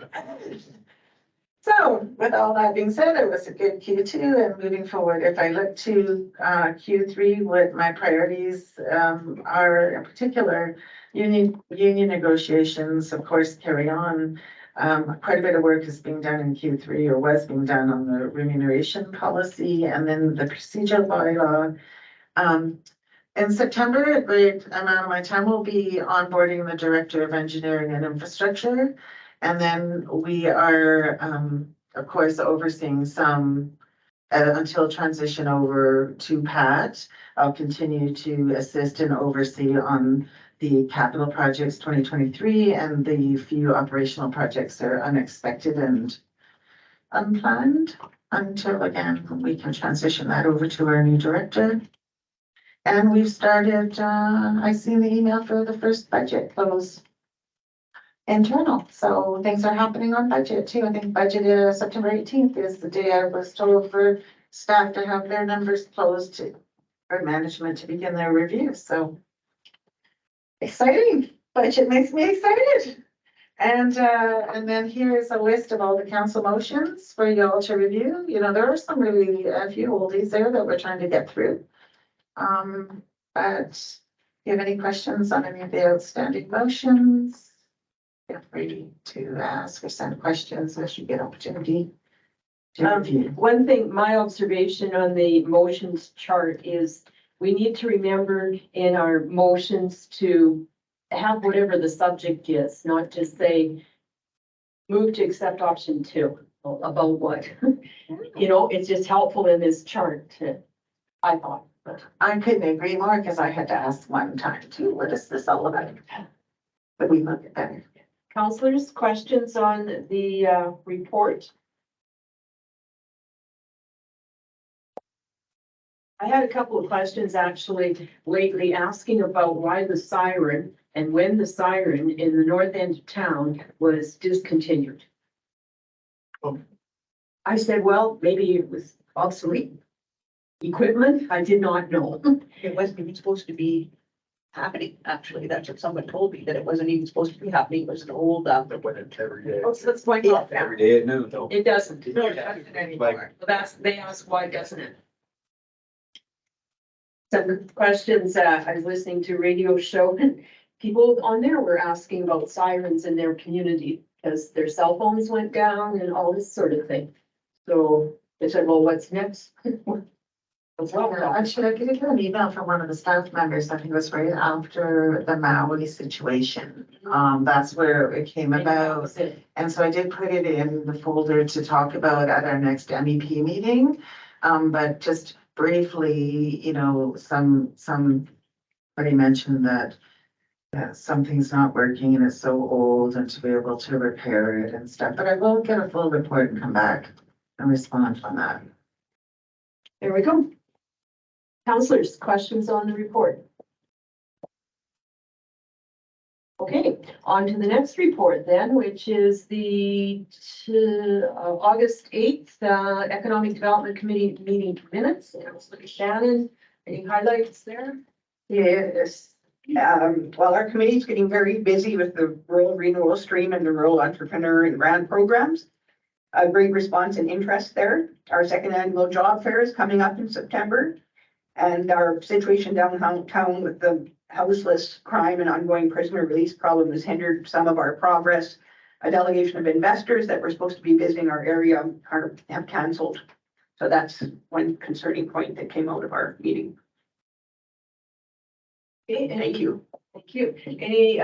So with all that being said, it was a good Q2 and moving forward. If I look to Q3, what my priorities are in particular, union negotiations, of course, carry on. Quite a bit of work is being done in Q3 or was being done on the remuneration policy and then the procedural bylaw. In September, a great amount of my time will be onboarding the Director of Engineering and Infrastructure. And then we are, of course, overseeing some until transition over to Pat. I'll continue to assist and oversee on the capital projects 2023 and the few operational projects that are unexpected and unplanned until again, we can transition that over to our new director. And we've started, I seen the email for the first budget close internal. So things are happening on budget too. I think budget September 18th is the day I was told for staff to have their numbers closed for management to begin their review. So exciting. Budget makes me excited. And then here's a list of all the council motions for y'all to review. You know, there are some really a few oldies there that we're trying to get through. But if you have any questions on any of the outstanding motions, feel free to ask or send questions as you get opportunity to review. One thing, my observation on the motions chart is we need to remember in our motions to have whatever the subject is, not just say move to accept option 2 about what. You know, it's just helpful in this chart to, I thought. I couldn't agree more because I had to ask one time too, what is this all about? But we look at better. Councilors, questions on the report? I had a couple of questions actually lately asking about why the siren and when the siren in the north end of town was discontinued. I said, well, maybe it was obsolete equipment. I did not know. It wasn't even supposed to be happening, actually. That's what someone told me, that it wasn't even supposed to be happening. It was an old, It went every day. So it's going off now. Every day at noon, though. It doesn't. No, it doesn't anymore. Well, that's, they asked why doesn't it? Some questions, I was listening to a radio show and people on there were asking about sirens in their community because their cell phones went down and all this sort of thing. So they said, well, what's next? Actually, I did get an email from one of the staff members, I think it was right after the Maui situation. That's where it came about. And so I did put it in the folder to talk about at our next MEP meeting. But just briefly, you know, somebody mentioned that that something's not working and it's so old and to be able to repair it and stuff, but I will get a full report and come back and respond on that. There we go. Counselors, questions on the report? Okay, on to the next report then, which is the August 8th Economic Development Committee meeting minutes. Councillor Shannon, any highlights there? Yes. Well, our committee is getting very busy with the rural renewal stream and the rural entrepreneur and grant programs. A great response and interest there. Our second annual job fair is coming up in September. And our situation downtown with the houseless crime and ongoing prisoner release problem has hindered some of our progress. A delegation of investors that were supposed to be visiting our area have canceled. So that's one concerning point that came out of our meeting. Okay, Thank you. Thank you. Any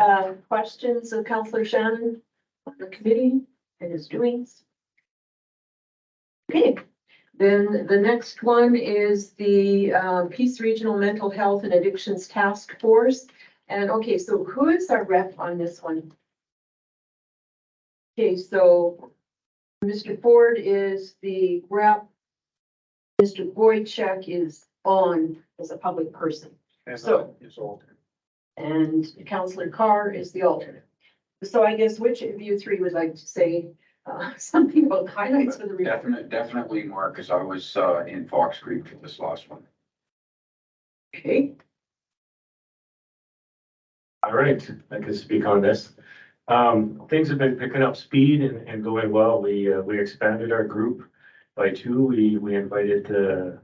questions of Councillor Shannon on the committee and his doings? Okay, then the next one is the Peace Regional Mental Health and Addictions Task Force. And okay, so who is our rep on this one? Okay, so Mr. Ford is the rep. Mr. Boychuk is on as a public person. So- It's alternate. And Councillor Carr is the alternate. So I guess which of you three would like to say something about highlights for the report? Definitely Mark, because I was in Fox Creek for this last one. Okay, All right, I can speak on this. Things have been picking up speed and going well. We expanded our group by 2. We invited the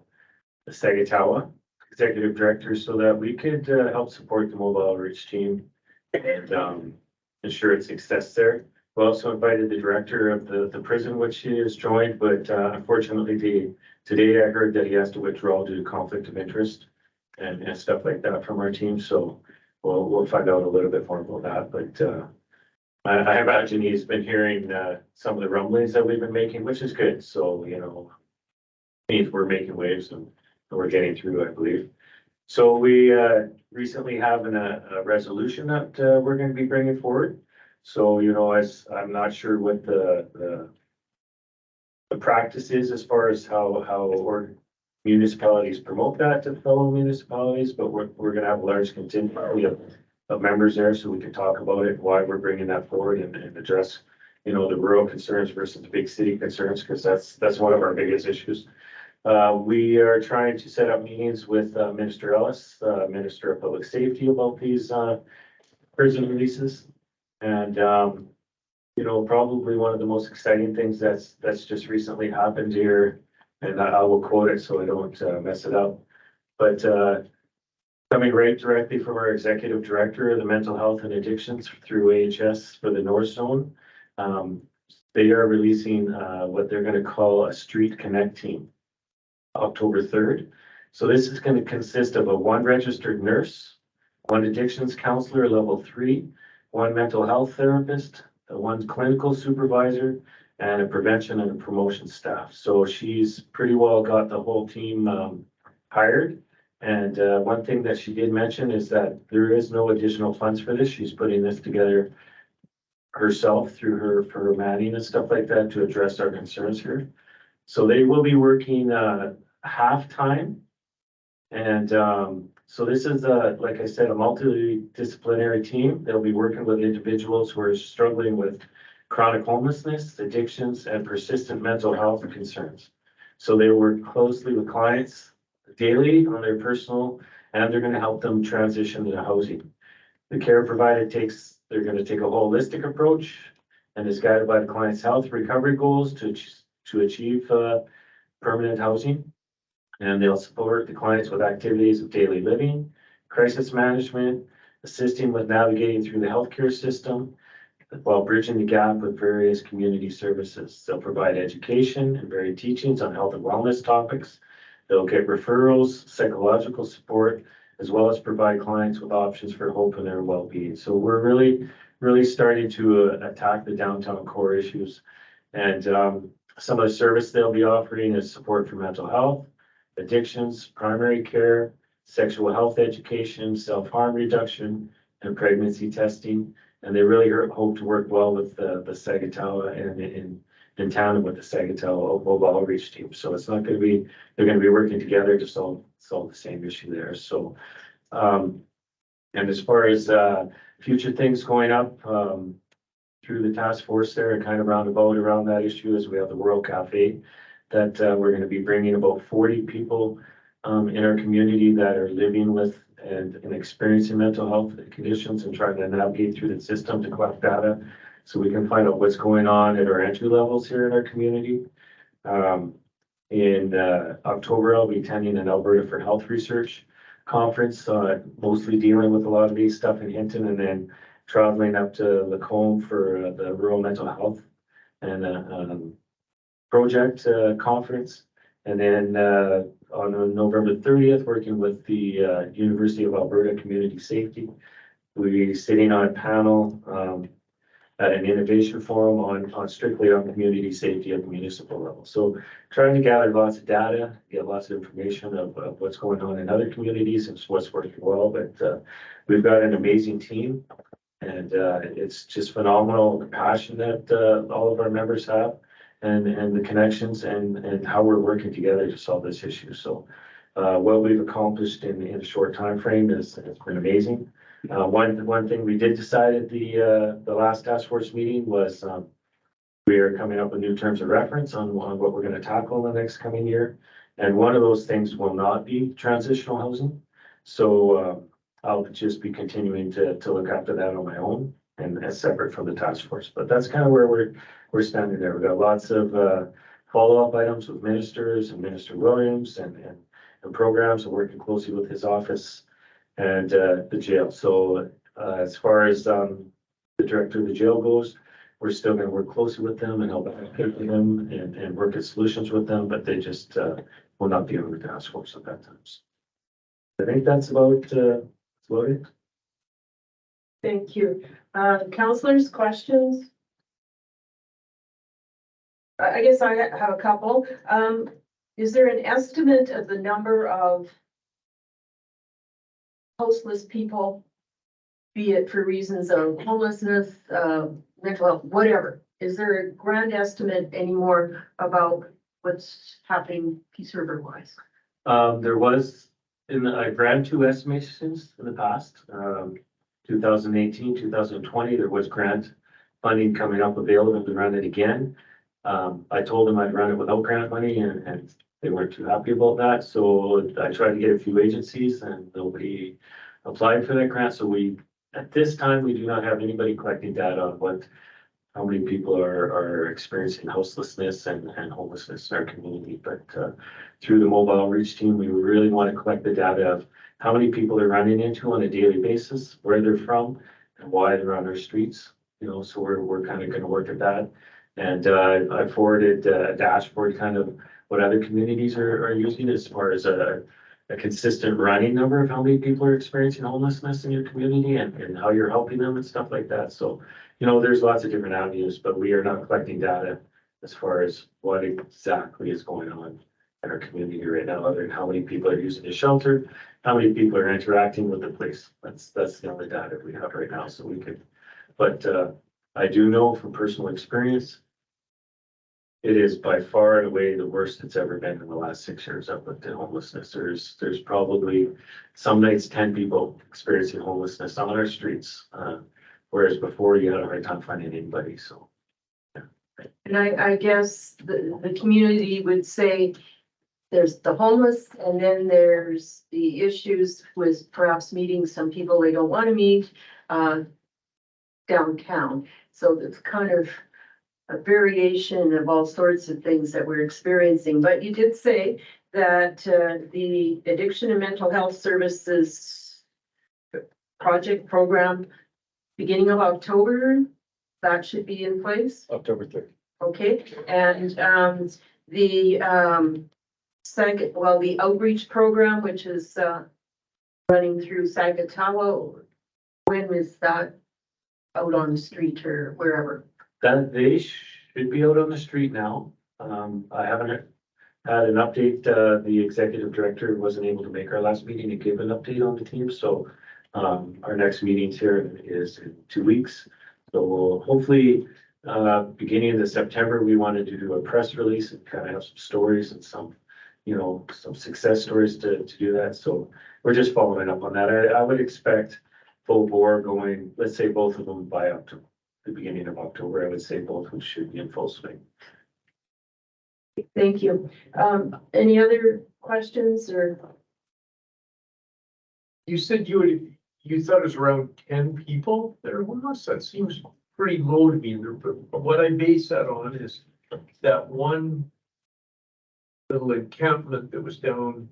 Sagatawa executive director so that we could help support the mobile outreach team and ensure its success there. We also invited the director of the prison, which he has joined, but unfortunately today I heard that he has to withdraw due to conflict of interest and stuff like that from our team. So we'll find out a little bit more about that, but I imagine he's been hearing some of the rumblings that we've been making, which is good. So, you know, means we're making waves and we're getting through, I believe. So we recently have a resolution that we're going to be bringing forward. So, you know, as I'm not sure what the practice is as far as how municipalities promote that to fellow municipalities, but we're going to have a large contingent of members there, so we can talk about it, why we're bringing that forward and address, you know, the rural concerns versus the big city concerns, because that's one of our biggest issues. We are trying to set up meetings with Minister Ellis, Minister of Public Safety, about these prison releases. And you know, probably one of the most exciting things that's just recently happened here, and I will quote it so I don't mess it up. But coming right directly from our executive director of the mental health and addictions through AHS for the North Zone, they are releasing what they're going to call a Street Connect team, October 3rd. So this is going to consist of one registered nurse, 1 addictions counselor level 3, 1 mental health therapist, 1 clinical supervisor, and a prevention and a promotion staff. So she's pretty well got the whole team hired. And one thing that she did mention is that there is no additional funds for this. She's putting this together herself through her manning and stuff like that to address our concerns here. So they will be working half-time. And so this is, like I said, a multidisciplinary team. They'll be working with individuals who are struggling with chronic homelessness, addictions, and persistent mental health concerns. So they work closely with clients daily on their personal, and they're going to help them transition into housing. The care provided they're going to take a holistic approach and is guided by the client's health recovery goals to achieve permanent housing. And they'll support the clients with activities of daily living, crisis management, assisting with navigating through the healthcare system, while bridging the gap with various community services. They'll provide education and varied teachings on health and wellness topics. They'll get referrals, psychological support, as well as provide clients with options for hope and their well-being. So we're really starting to attack the downtown core issues. And some of the service they'll be offering is support for mental health, addictions, primary care, sexual health education, self-harm reduction, and pregnancy testing. And they really hope to work well with the Sagatawa and in tandem with the Sagatawa Mobile Outreach Team. So it's not gonna be, they're gonna be working together to solve the same issue there. So, and as far as, future things going up, through the task force there and kind of roundabout around that issue is we have the World Cafe that, we're gonna be bringing about 40 people, in our community that are living with and experiencing mental health conditions and trying to navigate through the system to collect data so we can find out what's going on at our entry levels here in our community. In October, I'll be attending an Alberta for Health Research conference, mostly dealing with a lot of these stuff in Hinton, and then traveling up to Lacombe for the Rural Mental Health and project conference. And then on November 30th, working with the University of Alberta Community Safety, we'll be sitting on a panel at an innovation forum on strictly on community safety at the municipal level. So trying to gather lots of data, get lots of information of what's going on in other communities and what's working well. But we've got an amazing team, and it's just phenomenal the passion that all of our members have, and the connections and how we're working together to solve this issue. So what we've accomplished in a short time frame has been amazing. One thing we did decide at the last task force meeting was we are coming up with new terms of reference on what we're going to tackle in the next coming year. And one of those things will not be transitional housing. So I'll just be continuing to look after that on my own and as separate from the task force. But that's kind of where we're standing there. We've got lots of follow-up items with ministers and Minister Williams and programs, and working closely with his office and the jail. So as far as the director of the jail goes, we're still going to work closely with them and help advocate for them and work at solutions with them, but they just will not be on the task force at that time. So I think that's about it. Thank you. Councilors, questions? I guess I have a couple. Is there an estimate of the number of houseless people, be it for reasons of homelessness, mental health, whatever? Is there a grand estimate anymore about what's happening Peace River wise? There was, I've ran 2 estimations in the past, 2018, 2020, there was grant funding coming up available to run it again. I told them I'd run it without grant money and they weren't too happy about that. So I tried to get a few agencies and nobody applied for that grant. So at this time, we do not have anybody collecting data on how many people are experiencing houselessness and homelessness in our community. But through the mobile outreach team, we really want to collect the data of how many people they're running into on a daily basis, where they're from, and why they're on our streets. So we're kind of going to work at that. And I forwarded a dashboard, kind of what other communities are using as far as a consistent running number of how many people are experiencing homelessness in your community and how you're helping them and stuff like that. So, there's lots of different avenues, but we are not collecting data as far as what exactly is going on in our community right now, other than how many people are using the shelter, how many people are interacting with the place. That's the only data we have right now. So we could, but I do know from personal experience, it is by far and away the worst it's ever been in the last 6 years I've looked at homelessness. There's probably some nights 10 people experiencing homelessness on our streets, whereas before you had a hard time finding anybody. So, yeah. And I guess the community would say there's the homeless, and then there's the issues with perhaps meeting some people they don't want to meet downtown. So it's kind of a variation of all sorts of things that we're experiencing. But you did say that the Addiction and Mental Health Services project program, beginning of October, that should be in place. October 3rd. Okay, and the the outreach program, which is running through Sagatawa, when is that out on the street or wherever? That they should be out on the street now. I haven't had an update. The executive director wasn't able to make our last meeting to give an update on the team. So Our next meeting here is in 2 weeks. So we'll hopefully, beginning of the September, we wanted to do a press release and kind of have some stories and some, some success stories to do that. So we're just following up on that. I would expect full bore going, let's say both of them by October, the beginning of October. I would say both of them should be in full swing. Thank you. Any other questions or? You said you thought it was around 10 people there was? That seems pretty low to me. But what I base that on is that one little encampment that was down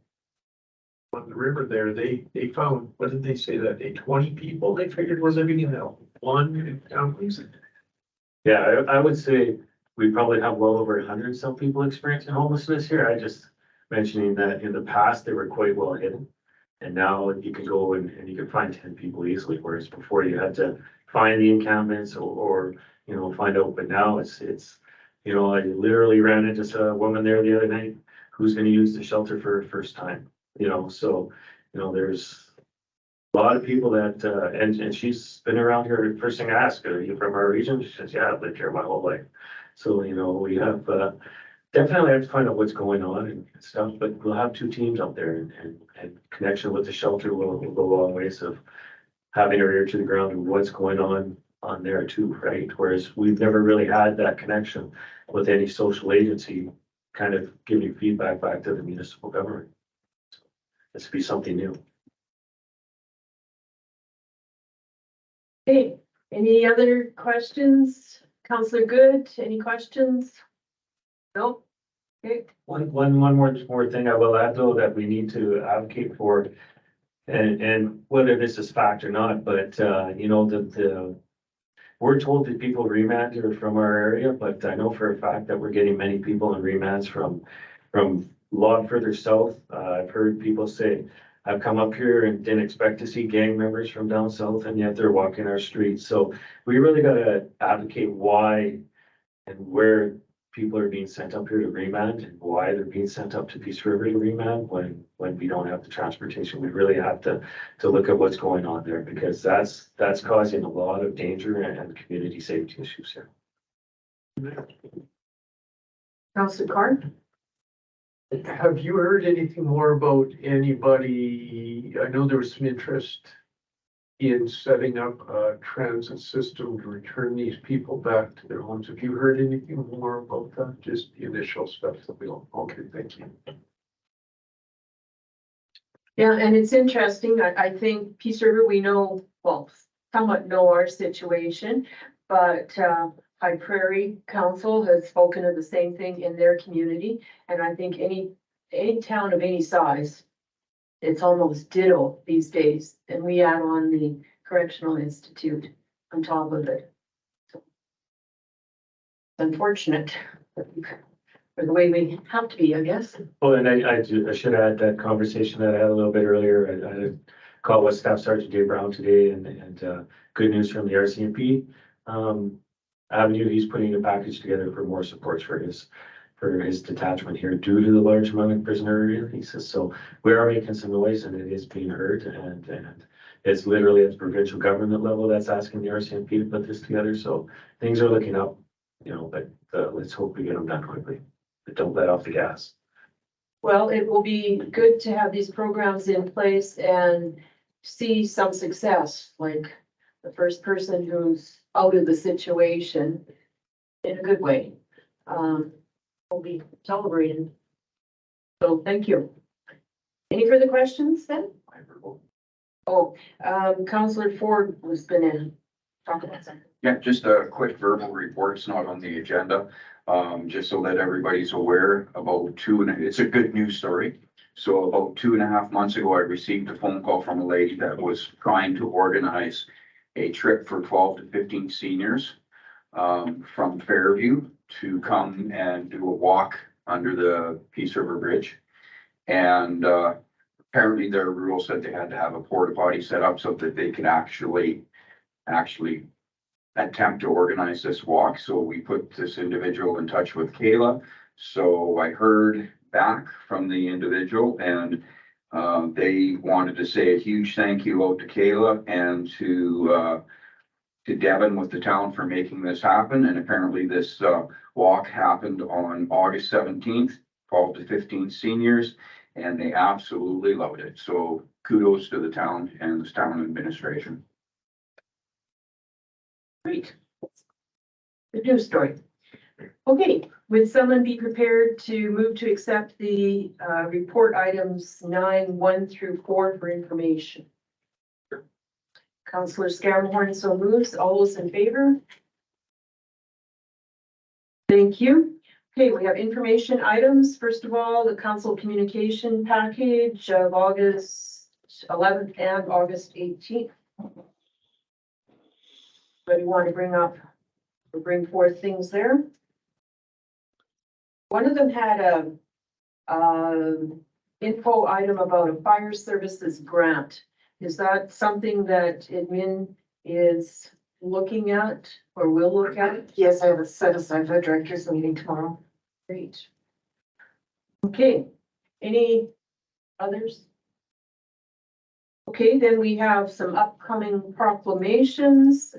on the river there. They found, what did they say that day? 20 people they figured were living in that one encampment. Yeah, I would say we probably have well over 100 some people experiencing homelessness here. I just mentioning that in the past, they were quite well hidden. And now you can go and you can find 10 people easily, whereas before you had to find the encampments or find out. But now it's, I literally ran into a woman there the other night who's gonna use the shelter for her first time, so, there's a lot of people that, and she's been around here. First thing I asked her, are you from our region? She says, yeah, I've lived here my whole life. So, we have, definitely have to find out what's going on and stuff, but we'll have 2 teams out there and connection with the shelter will go a long ways of having our ear to the ground and what's going on there too, right? Whereas we've never really had that connection with any social agency kind of giving feedback back to the municipal government. So this would be something new. Okay, any other questions? Counselor Good, any questions? No? Okay, One more thing I will add though, that we need to advocate for, and whether this is fact or not, but we're told that people remand are from our area, but I know for a fact that we're getting many people in remands from a lot further south. I've heard people say, I've come up here and didn't expect to see gang members from down south, and yet they're walking our streets. So we really gotta advocate why and where people are being sent up here to remand and why they're being sent up to Peace River to remand when we don't have the transportation. We really have to look at what's going on there, because that's causing a lot of danger and community safety issues here. Counselor Carr? Have you heard anything more about anybody? I know there was some interest in setting up a transit system to return these people back to their homes. Have you heard anything more about that? Just the initial stuff that we don't. Okay, thank you. Yeah, and it's interesting. I think Peace River, we know, well, somewhat know our situation, but High Prairie Council has spoken of the same thing in their community. And I think any town of any size, it's almost ditto these days. And we add on the Correctional Institute on top of it. So, unfortunate for the way we have to be, I guess. Well, and I should add that conversation that I had a little bit earlier. I had a call with Staff Sergeant Dave Brown today and good news from the RCMP avenue. He's putting a package together for more supports for his detachment here due to the large amount of prisoner releases. So we are making some noise and it is being heard, and it's literally at the provincial government level that's asking the RCMP to put this together. So things are looking up, but let's hope we get them done quickly. But don't let off the gas. Well, it will be good to have these programs in place and see some success, like the first person who's out of the situation in a good way. Will be celebrated. So thank you. Any further questions then? Oh, Councillor Ford was gonna talk about something. Yeah, just a quick verbal report. It's not on the agenda. Just so that everybody's aware, it's a good news story. So about 2.5 months ago, I received a phone call from a lady that was trying to organize a trip for 12 to 15 seniors from Fairview to come and do a walk under the Peace River Bridge. And apparently their rule said they had to have a porta potty set up so that they can actually attempt to organize this walk. So we put this individual in touch with Kayla. So I heard back from the individual, and They wanted to say a huge thank you out to Kayla and to Devin with the town for making this happen. And apparently this, walk happened on August 17th, 12 to 15 seniors, and they absolutely loved it. So kudos to the town and the town administration. Great. Good news story. Okay, would someone be prepared to move to accept the report items 9(1) through 4 for information? Councillor Scarenhorn so moves. All those in favor? Thank you. Okay, we have information items. First of all, the council communication package of August 11th and August 18th. Anybody want to bring up or bring forth things there? One of them had a info item about a fire services grant. Is that something that admin is looking at or will look at? Yes, I have it set aside for the directors meeting tomorrow. Great. Okay, any others? Okay, then we have some upcoming proclamations, 2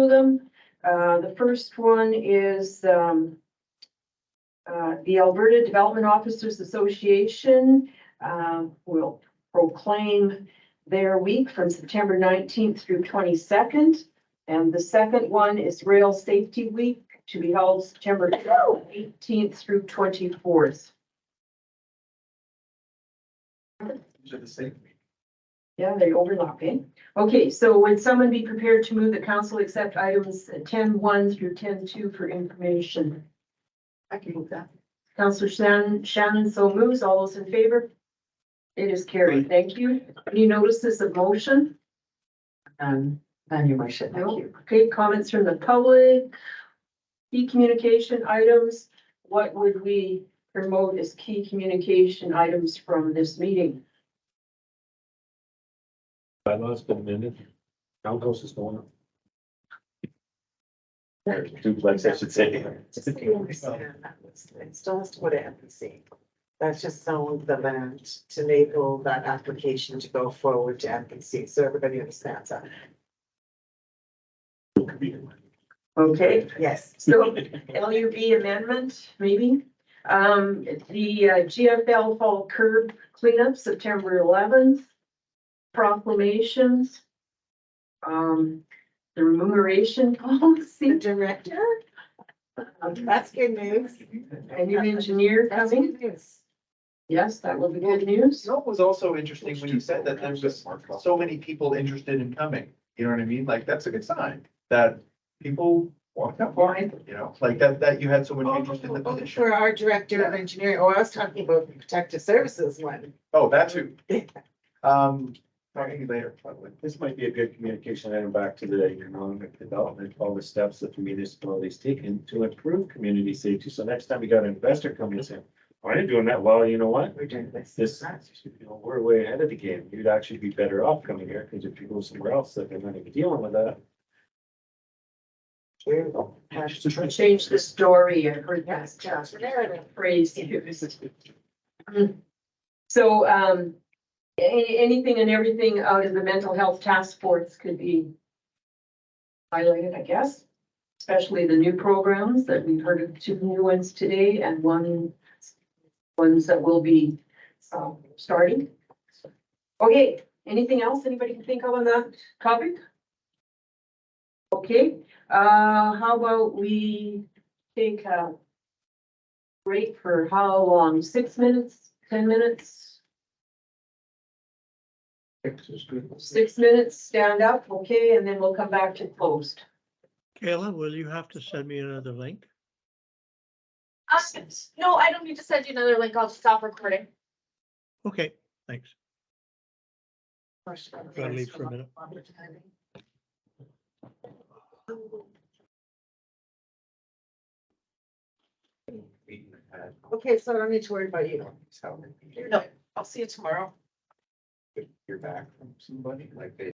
of them. The first one is the Alberta Development Officers Association will proclaim their week from September 19th through 22nd. And the second one is Rail Safety Week to be held September 18th through 24th. These are the same. Yeah, they overlap, eh? Okay, so would someone be prepared to move the council accept items 10(1) through 10(2) for information? I can move that. Councillor Shannon so moves. All those in favor? It is carried. Thank you. Any notices of motion? None, your worship, thank No. you. Okay, comments from the public? Key communication items. What would we promote as key communication items from this meeting? Bylaws been amended. Townhouse is going up. Or duplex, I should say. Just so you understand that, it still has to go to MPC. That's just zoned the land to enable that application to go forward to MPC, so everybody understands that. Okay, Yes. so LUB amendment, maybe? The GFL fall curb cleanup, September 11th. Proclamations. The remuneration policy. The director? That's good news. And your engineer That's coming. good news. Yes, that will be good news. You know, it was also interesting when you said that there was so many people interested in coming, you know what I mean? Like, that's a good sign that people want to come, you know, like that you had so much interest in the position. For our director of engineering, oh, I was talking about the protective services one. Oh, that too. Talking later, probably. This might be a good communication item back to the economic development, all the steps that the municipality's taken to improve community safety. So next time you got an investor coming and saying, why are you doing that? Well, you know what? We're doing this. You know, we're way ahead of the game. You'd actually be better off coming here, because if you go somewhere else, they're not even dealing with that. Change the story. I heard that phrase used. So, anything and everything out of the mental health task force could be highlighted, I guess. Especially the new programs that we've heard of, 2 new ones today and ones that will be starting. Okay, anything else anybody can think of on that topic? Okay, how about we take a break for how long? 6 minutes, 10 minutes? 6 minutes, stand up, okay, and then we'll come back to closed. Kayla, will you have to send me another link? No, I don't need to send you another link. I'll stop recording. Okay, thanks. Gotta leave for a minute. Okay, so I don't need to worry about you. So, No, I'll see you tomorrow. You're back from somebody, like they